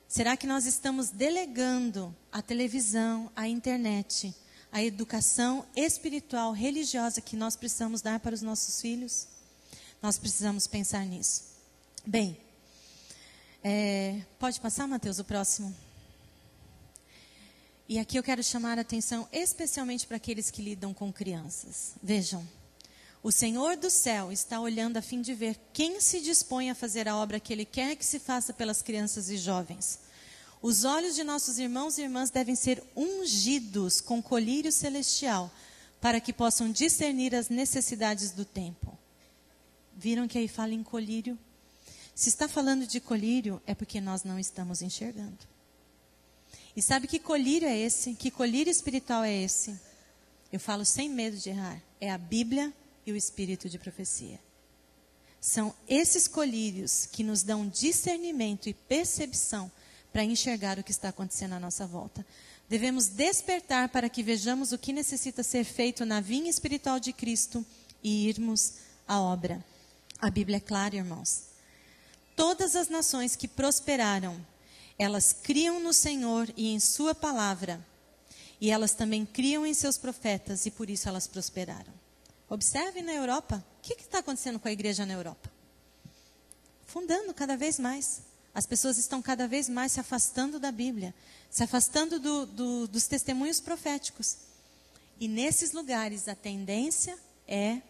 [SPEAKER 2] Será que nós estamos delegando a televisão, a internet, a educação espiritual, religiosa que nós precisamos dar para os nossos filhos? Nós precisamos pensar nisso. Bem, pode passar, Mateus, o próximo? E aqui eu quero chamar a atenção especialmente para aqueles que lidam com crianças. Vejam, o Senhor do céu está olhando a fim de ver quem se dispõe a fazer a obra que Ele quer que se faça pelas crianças e jovens. Os olhos de nossos irmãos e irmãs devem ser ungidos com colírio celestial, para que possam discernir as necessidades do tempo. Viram que aí fala em colírio? Se está falando de colírio, é porque nós não estamos enxergando. E sabe que colírio é esse? Que colírio espiritual é esse? Eu falo sem medo de errar. É a Bíblia e o espírito de profecia. São esses colírios que nos dão discernimento e percepção para enxergar o que está acontecendo à nossa volta. Devemos despertar para que vejamos o que necessita ser feito na vinha espiritual de Cristo e irmos à obra. A Bíblia é clara, irmãos. Todas as nações que prosperaram, elas criam no Senhor e em sua palavra. E elas também criam em seus profetas e por isso elas prosperaram. Observe na Europa. O que está acontecendo com a igreja na Europa? Fundando cada vez mais. As pessoas estão cada vez mais se afastando da Bíblia. Se afastando dos testemunhos proféticos. E nesses lugares a tendência é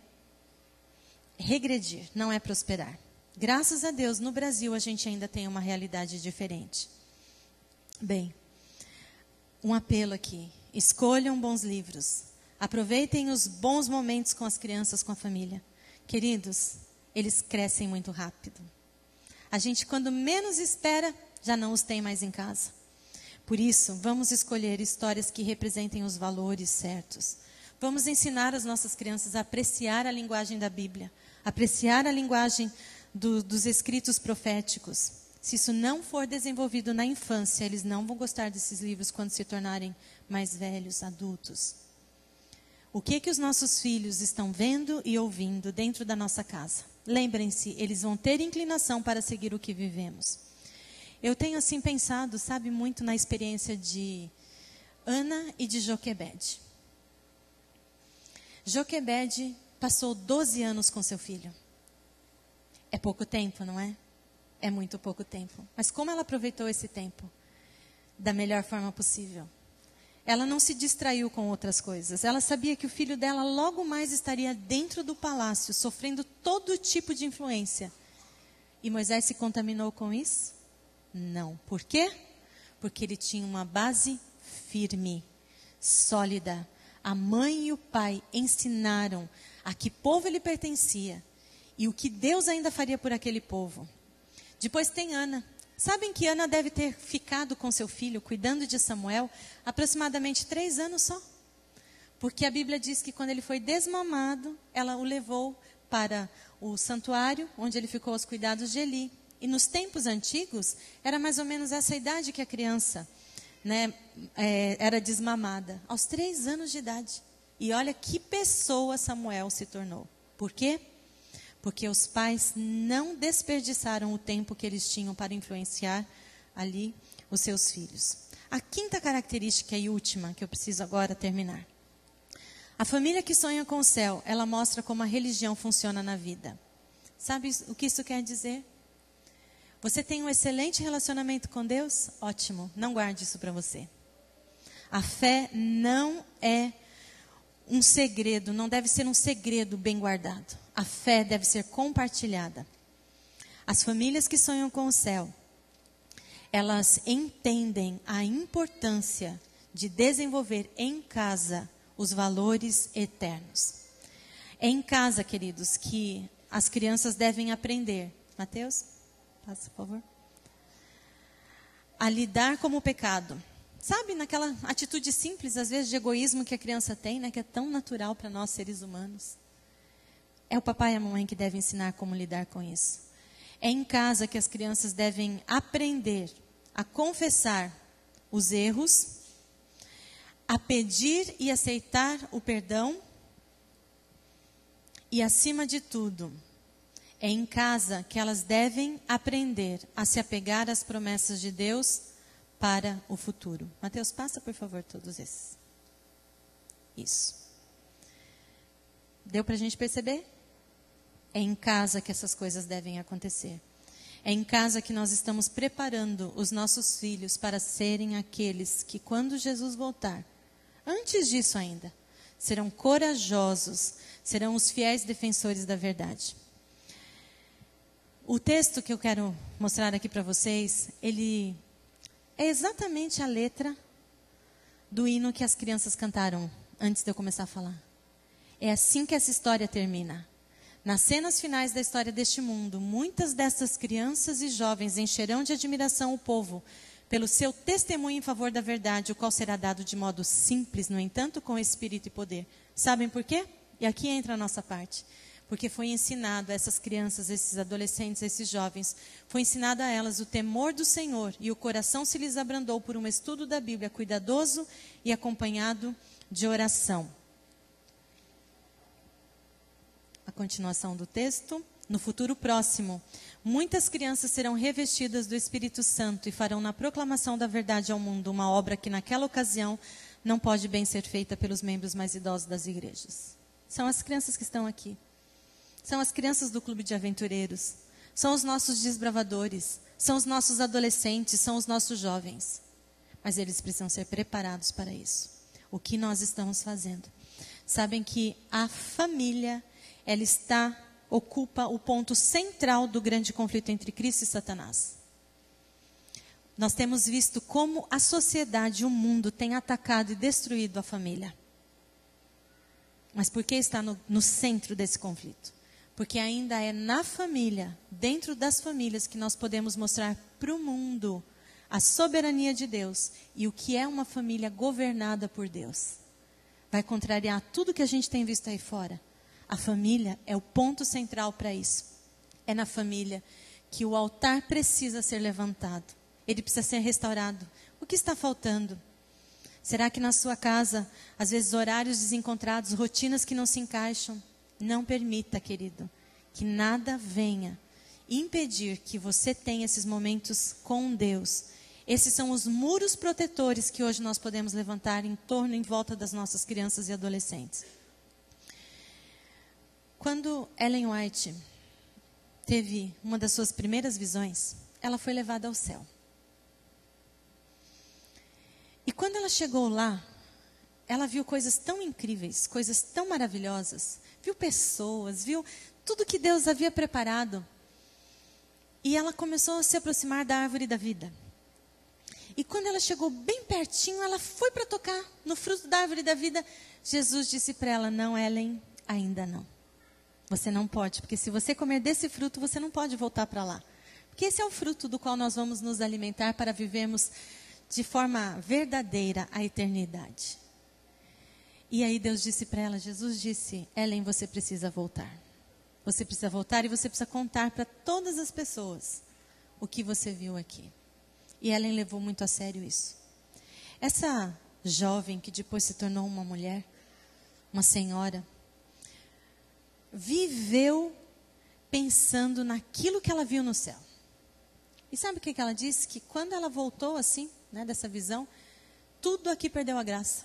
[SPEAKER 2] regredir, não é prosperar. Graças a Deus, no Brasil a gente ainda tem uma realidade diferente. Bem, um apelo aqui. Escolham bons livros. Aproveitem os bons momentos com as crianças, com a família. Queridos, eles crescem muito rápido. A gente, quando menos espera, já não os tem mais em casa. Por isso, vamos escolher histórias que representem os valores certos. Vamos ensinar as nossas crianças a apreciar a linguagem da Bíblia, apreciar a linguagem dos escritos proféticos. Se isso não for desenvolvido na infância, eles não vão gostar desses livros quando se tornarem mais velhos, adultos. O que os nossos filhos estão vendo e ouvindo dentro da nossa casa? Lembrem-se, eles vão ter inclinação para seguir o que vivemos. Eu tenho assim pensado, sabe, muito na experiência de Ana e de Joquebede. Joquebede passou 12 anos com seu filho. É pouco tempo, não é? É muito pouco tempo. Mas como ela aproveitou esse tempo? Da melhor forma possível. Ela não se distraiu com outras coisas. Ela sabia que o filho dela logo mais estaria dentro do palácio, sofrendo todo tipo de influência. E Moisés se contaminou com isso? Não. Por quê? Porque ele tinha uma base firme, sólida. A mãe e o pai ensinaram a que povo ele pertencia e o que Deus ainda faria por aquele povo. Depois tem Ana. Sabem que Ana deve ter ficado com seu filho, cuidando de Samuel, aproximadamente 3 anos só. Porque a Bíblia diz que quando ele foi desmamado, ela o levou para o santuário, onde ele ficou aos cuidados de Eli. E nos tempos antigos, era mais ou menos essa idade que a criança, era desmamada. Aos 3 anos de idade. E olha que pessoa Samuel se tornou. Por quê? Porque os pais não desperdiçaram o tempo que eles tinham para influenciar ali os seus filhos. A quinta característica e última que eu preciso agora terminar. A família que sonha com o céu, ela mostra como a religião funciona na vida. Sabe o que isso quer dizer? Você tem um excelente relacionamento com Deus? Ótimo, não guarde isso para você. A fé não é um segredo, não deve ser um segredo bem guardado. A fé deve ser compartilhada. As famílias que sonham com o céu, elas entendem a importância de desenvolver em casa os valores eternos. É em casa, queridos, que as crianças devem aprender. Mateus, passa, por favor. A lidar com o pecado. Sabe, naquela atitude simples, às vezes, de egoísmo que a criança tem, né, que é tão natural para nós, seres humanos. É o papai e a mamãe que devem ensinar como lidar com isso. É em casa que as crianças devem aprender a confessar os erros, a pedir e aceitar o perdão e, acima de tudo, é em casa que elas devem aprender a se apegar às promessas de Deus para o futuro. Mateus, passa, por favor, todos esses. Isso. Deu para a gente perceber? É em casa que essas coisas devem acontecer. É em casa que nós estamos preparando os nossos filhos para serem aqueles que, quando Jesus voltar, antes disso ainda, serão corajosos, serão os fiéis defensores da verdade. O texto que eu quero mostrar aqui para vocês, ele é exatamente a letra do hino que as crianças cantaram antes de eu começar a falar. É assim que essa história termina. Nas cenas finais da história deste mundo, muitas dessas crianças e jovens encherão de admiração o povo pelo seu testemunho em favor da verdade, o qual será dado de modo simples, no entanto, com espírito e poder. Sabem por quê? E aqui entra a nossa parte. Porque foi ensinado a essas crianças, esses adolescentes, esses jovens, foi ensinado a elas o temor do Senhor e o coração se lhes abrandou por um estudo da Bíblia cuidadoso e acompanhado de oração. A continuação do texto. No futuro próximo, muitas crianças serão revestidas do Espírito Santo e farão na proclamação da verdade ao mundo uma obra que naquela ocasião não pode bem ser feita pelos membros mais idosos das igrejas. São as crianças que estão aqui. São as crianças do clube de aventureiros. São os nossos desbravadores. São os nossos adolescentes. São os nossos jovens. Mas eles precisam ser preparados para isso. O que nós estamos fazendo? Sabem que a família, ela ocupa o ponto central do grande conflito entre Cristo e Satanás. Nós temos visto como a sociedade, o mundo, tem atacado e destruído a família. Mas por que está no centro desse conflito? Porque ainda é na família, dentro das famílias, que nós podemos mostrar para o mundo a soberania de Deus e o que é uma família governada por Deus. Vai contrariar tudo que a gente tem visto aí fora. A família é o ponto central para isso. É na família que o altar precisa ser levantado. Ele precisa ser restaurado. O que está faltando? Será que na sua casa, às vezes horários desencontrados, rotinas que não se encaixam? Não permita, querido, que nada venha impedir que você tenha esses momentos com Deus. Esses são os muros protetores que hoje nós podemos levantar em volta das nossas crianças e adolescentes. Quando Ellen White teve uma das suas primeiras visões, ela foi levada ao céu. E quando ela chegou lá, ela viu coisas tão incríveis, coisas tão maravilhosas, viu pessoas, viu tudo que Deus havia preparado. E ela começou a se aproximar da árvore da vida. E quando ela chegou bem pertinho, ela foi para tocar no fruto da árvore da vida. Jesus disse para ela: não, Ellen, ainda não. Você não pode, porque se você comer desse fruto, você não pode voltar para lá. Porque esse é o fruto do qual nós vamos nos alimentar para vivermos de forma verdadeira a eternidade. E aí Deus disse para ela, Jesus disse: Ellen, você precisa voltar. Você precisa voltar e você precisa contar para todas as pessoas o que você viu aqui. E Ellen levou muito a sério isso. Essa jovem que depois se tornou uma mulher, uma senhora, viveu pensando naquilo que ela viu no céu. E sabe o que ela disse? Que quando ela voltou assim, né, dessa visão, tudo aqui perdeu a graça.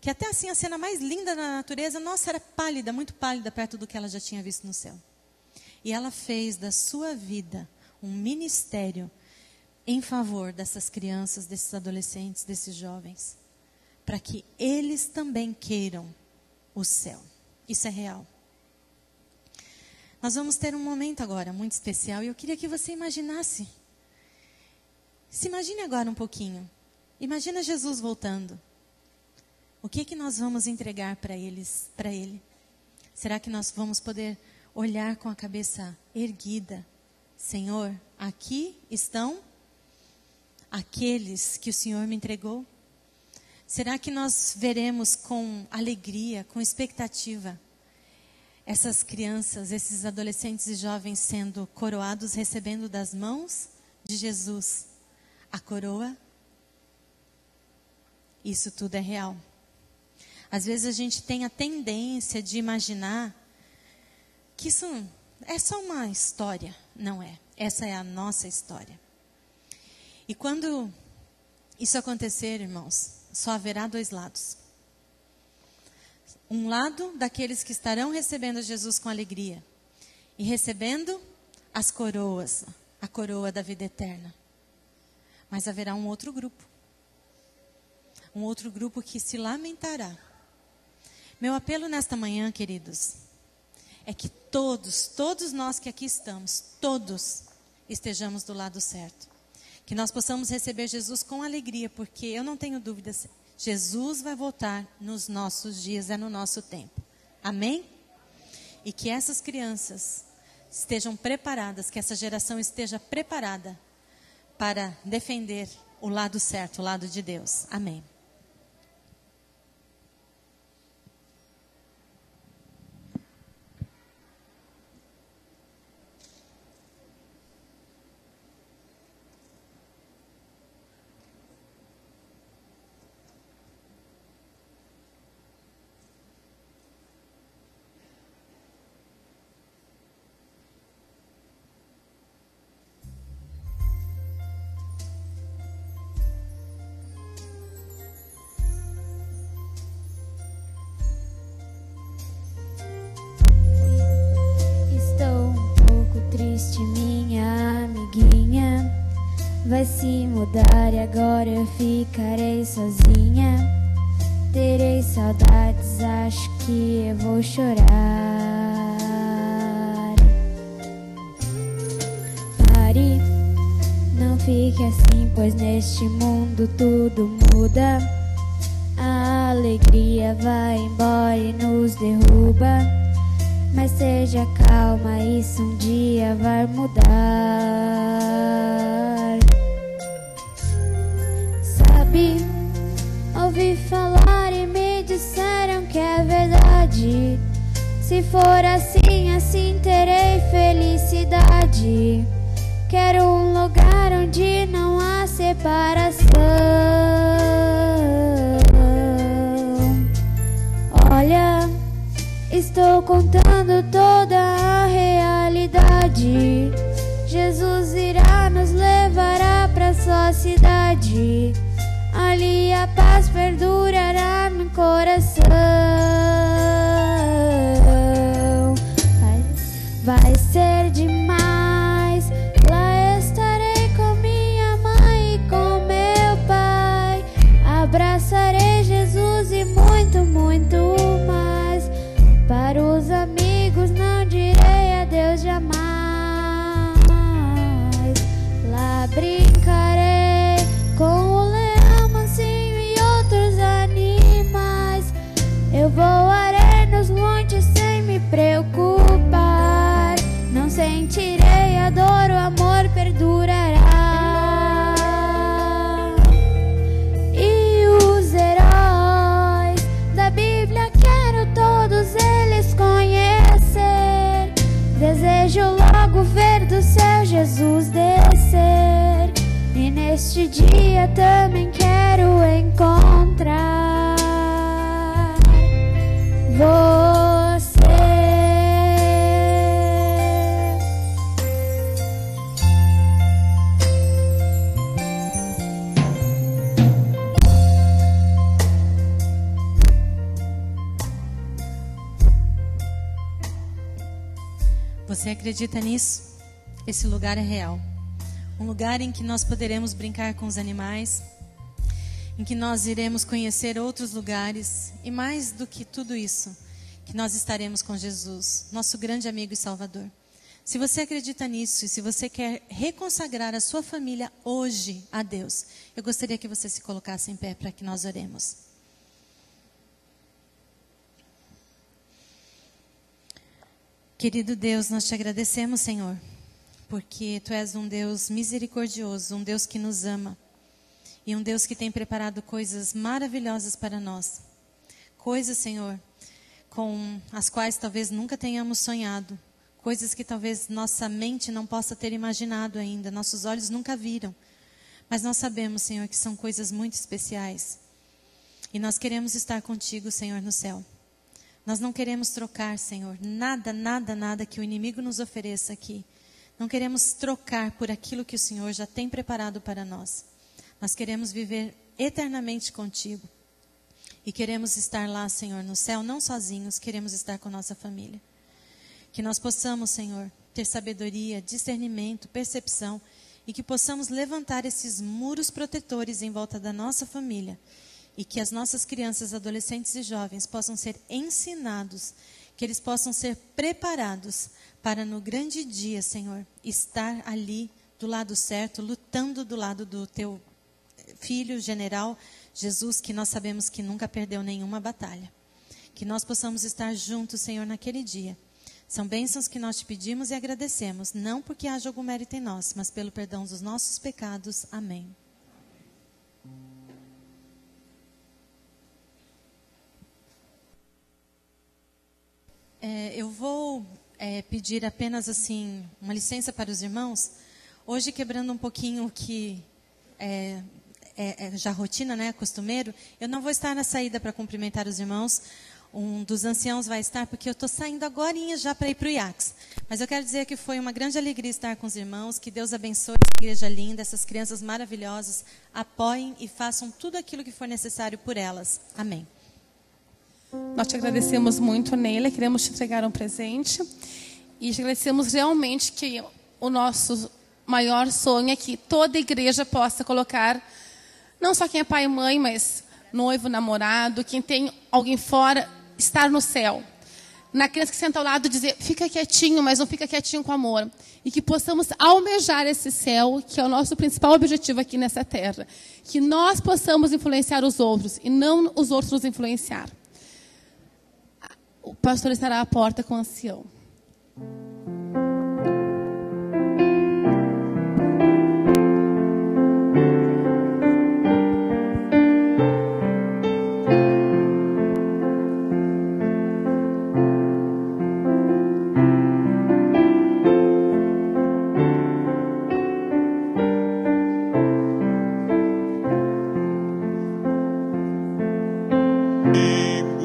[SPEAKER 2] Que até assim a cena mais linda da natureza, nossa, era pálida, muito pálida perto do que ela já tinha visto no céu. E ela fez da sua vida um ministério em favor dessas crianças, desses adolescentes, desses jovens, para que eles também queiram o céu. Isso é real. Nós vamos ter um momento agora muito especial e eu queria que você imaginasse. Se imagine agora um pouquinho. Imagina Jesus voltando. O que nós vamos entregar para ele? Será que nós vamos poder olhar com a cabeça erguida? Senhor, aqui estão aqueles que o Senhor me entregou? Será que nós veremos com alegria, com expectativa, essas crianças, esses adolescentes e jovens sendo coroados, recebendo das mãos de Jesus a coroa? Isso tudo é real. Às vezes a gente tem a tendência de imaginar que isso é só uma história. Não é. Essa é a nossa história. E quando isso acontecer, irmãos, só haverá dois lados. Um lado daqueles que estarão recebendo Jesus com alegria e recebendo as coroas, a coroa da vida eterna. Mas haverá um outro grupo. Um outro grupo que se lamentará. Meu apelo nesta manhã, queridos, é que todos nós que aqui estamos, todos estejamos do lado certo. Que nós possamos receber Jesus com alegria, porque eu não tenho dúvidas, Jesus vai voltar nos nossos dias, é no nosso tempo. Amém? E que essas crianças estejam preparadas, que essa geração esteja preparada para defender o lado certo, o lado de Deus. Amém.
[SPEAKER 4] Minha amiguinha vai se mudar e agora eu ficarei sozinha. Terei saudades, acho que eu vou chorar. Pare, não fique assim, pois neste mundo tudo muda. A alegria vai embora e nos derruba. Mas seja calma, isso um dia vai mudar. Sabe, ouvi falar e me disseram que é verdade. Se for assim, assim terei felicidade. Quero um lugar onde não há separação. Olha, estou contando toda a realidade. Jesus irá nos levará pra sua cidade. Ali a paz perdurará no coração. Vai ser demais. Lá estarei com minha mãe e com meu pai. Abraçarei Jesus e muito, muito mais. Para os amigos não direi adeus jamais. Lá brincarei com o leão mansinho e outros animais. Eu voarei nos montes sem me preocupar. Não sentirei a dor, o amor perdurará. E os heróis da Bíblia quero todos eles conhecer. Desejo logo ver do céu Jesus descer. E neste dia também quero encontrar
[SPEAKER 2] Você acredita nisso? Esse lugar é real. Um lugar em que nós poderemos brincar com os animais, em que nós iremos conhecer outros lugares e mais do que tudo isso, que nós estaremos com Jesus, nosso grande amigo e Salvador. Se você acredita nisso e se você quer reconsagrar a sua família hoje a Deus, eu gostaria que você se colocasse em pé para que nós oremos. Querido Deus, nós te agradecemos, Senhor, porque Tu és um Deus misericordioso, um Deus que nos ama e um Deus que tem preparado coisas maravilhosas para nós. Coisas, Senhor, com as quais talvez nunca tenhamos sonhado, coisas que talvez nossa mente não possa ter imaginado ainda, nossos olhos nunca viram. Mas nós sabemos, Senhor, que são coisas muito especiais. E nós queremos estar contigo, Senhor, no céu. Nós não queremos trocar, Senhor, nada que o inimigo nos ofereça aqui. Não queremos trocar por aquilo que o Senhor já tem preparado para nós. Nós queremos viver eternamente contigo. E queremos estar lá, Senhor, no céu, não sozinhos, queremos estar com nossa família. Que nós possamos, Senhor, ter sabedoria, discernimento, percepção e que possamos levantar esses muros protetores em volta da nossa família. E que as nossas crianças, adolescentes e jovens possam ser ensinados, que eles possam ser preparados para no grande dia, Senhor, estar ali do lado certo, lutando do lado do Teu Filho, General Jesus, que nós sabemos que nunca perdeu nenhuma batalha. Que nós possamos estar juntos, Senhor, naquele dia. São bênçãos que nós te pedimos e agradecemos, não porque haja algum mérito em nós, mas pelo perdão dos nossos pecados. Amém. Eu vou pedir apenas assim uma licença para os irmãos. Hoje, quebrando um pouquinho o que é já rotina, né, costumeiro, eu não vou estar na saída para cumprimentar os irmãos. Um dos anciãos vai estar, porque eu estou saindo agorinha já para ir para o IACS. Mas eu quero dizer que foi uma grande alegria estar com os irmãos. Que Deus abençoe essa igreja linda, essas crianças maravilhosas. Apoiem e façam tudo aquilo que for necessário por elas. Amém.
[SPEAKER 1] Nós te agradecemos muito, Neila. Queremos te entregar um presente. E te agradecemos realmente que o nosso maior sonho é que toda igreja possa colocar, não só quem é pai e mãe, mas noivo, namorado, quem tem alguém fora, estar no céu. Na criança que senta ao lado, dizer, fica quietinho, mas não fica quietinho com amor. E que possamos almejar esse céu, que é o nosso principal objetivo aqui nessa terra. Que nós possamos influenciar os outros, e não os outros nos influenciar. O pastor estará à porta com o ancião.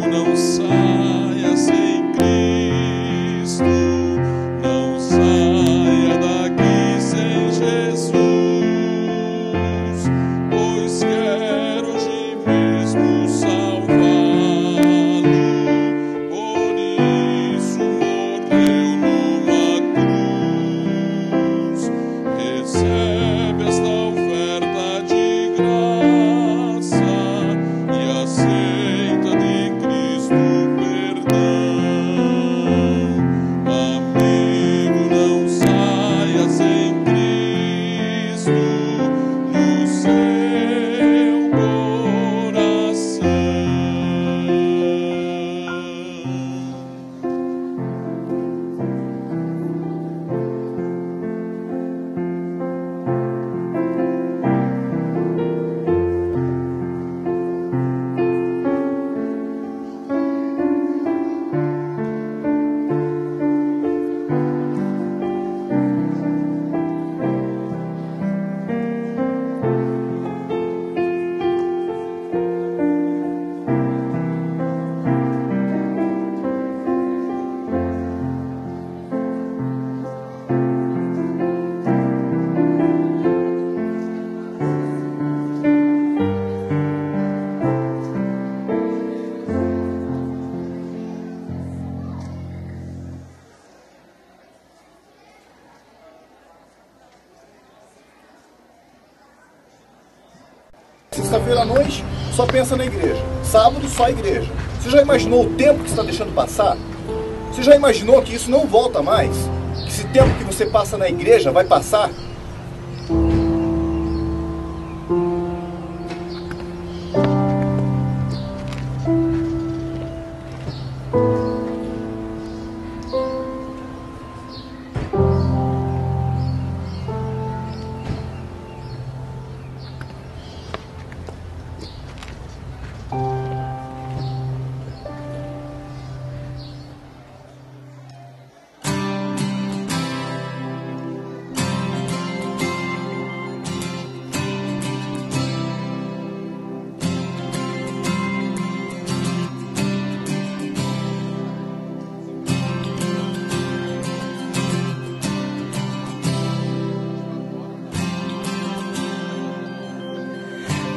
[SPEAKER 6] Não saia sem Cristo. Sexta-feira à noite, só pensa na igreja. Sábado, só a igreja. Você já imaginou o tempo que você está deixando passar? Você já imaginou que isso não volta mais? Que esse tempo que você passa na igreja vai passar?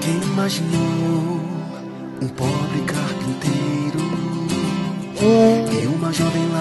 [SPEAKER 7] Quem imaginou um pobre carpinteiro e uma jovem lá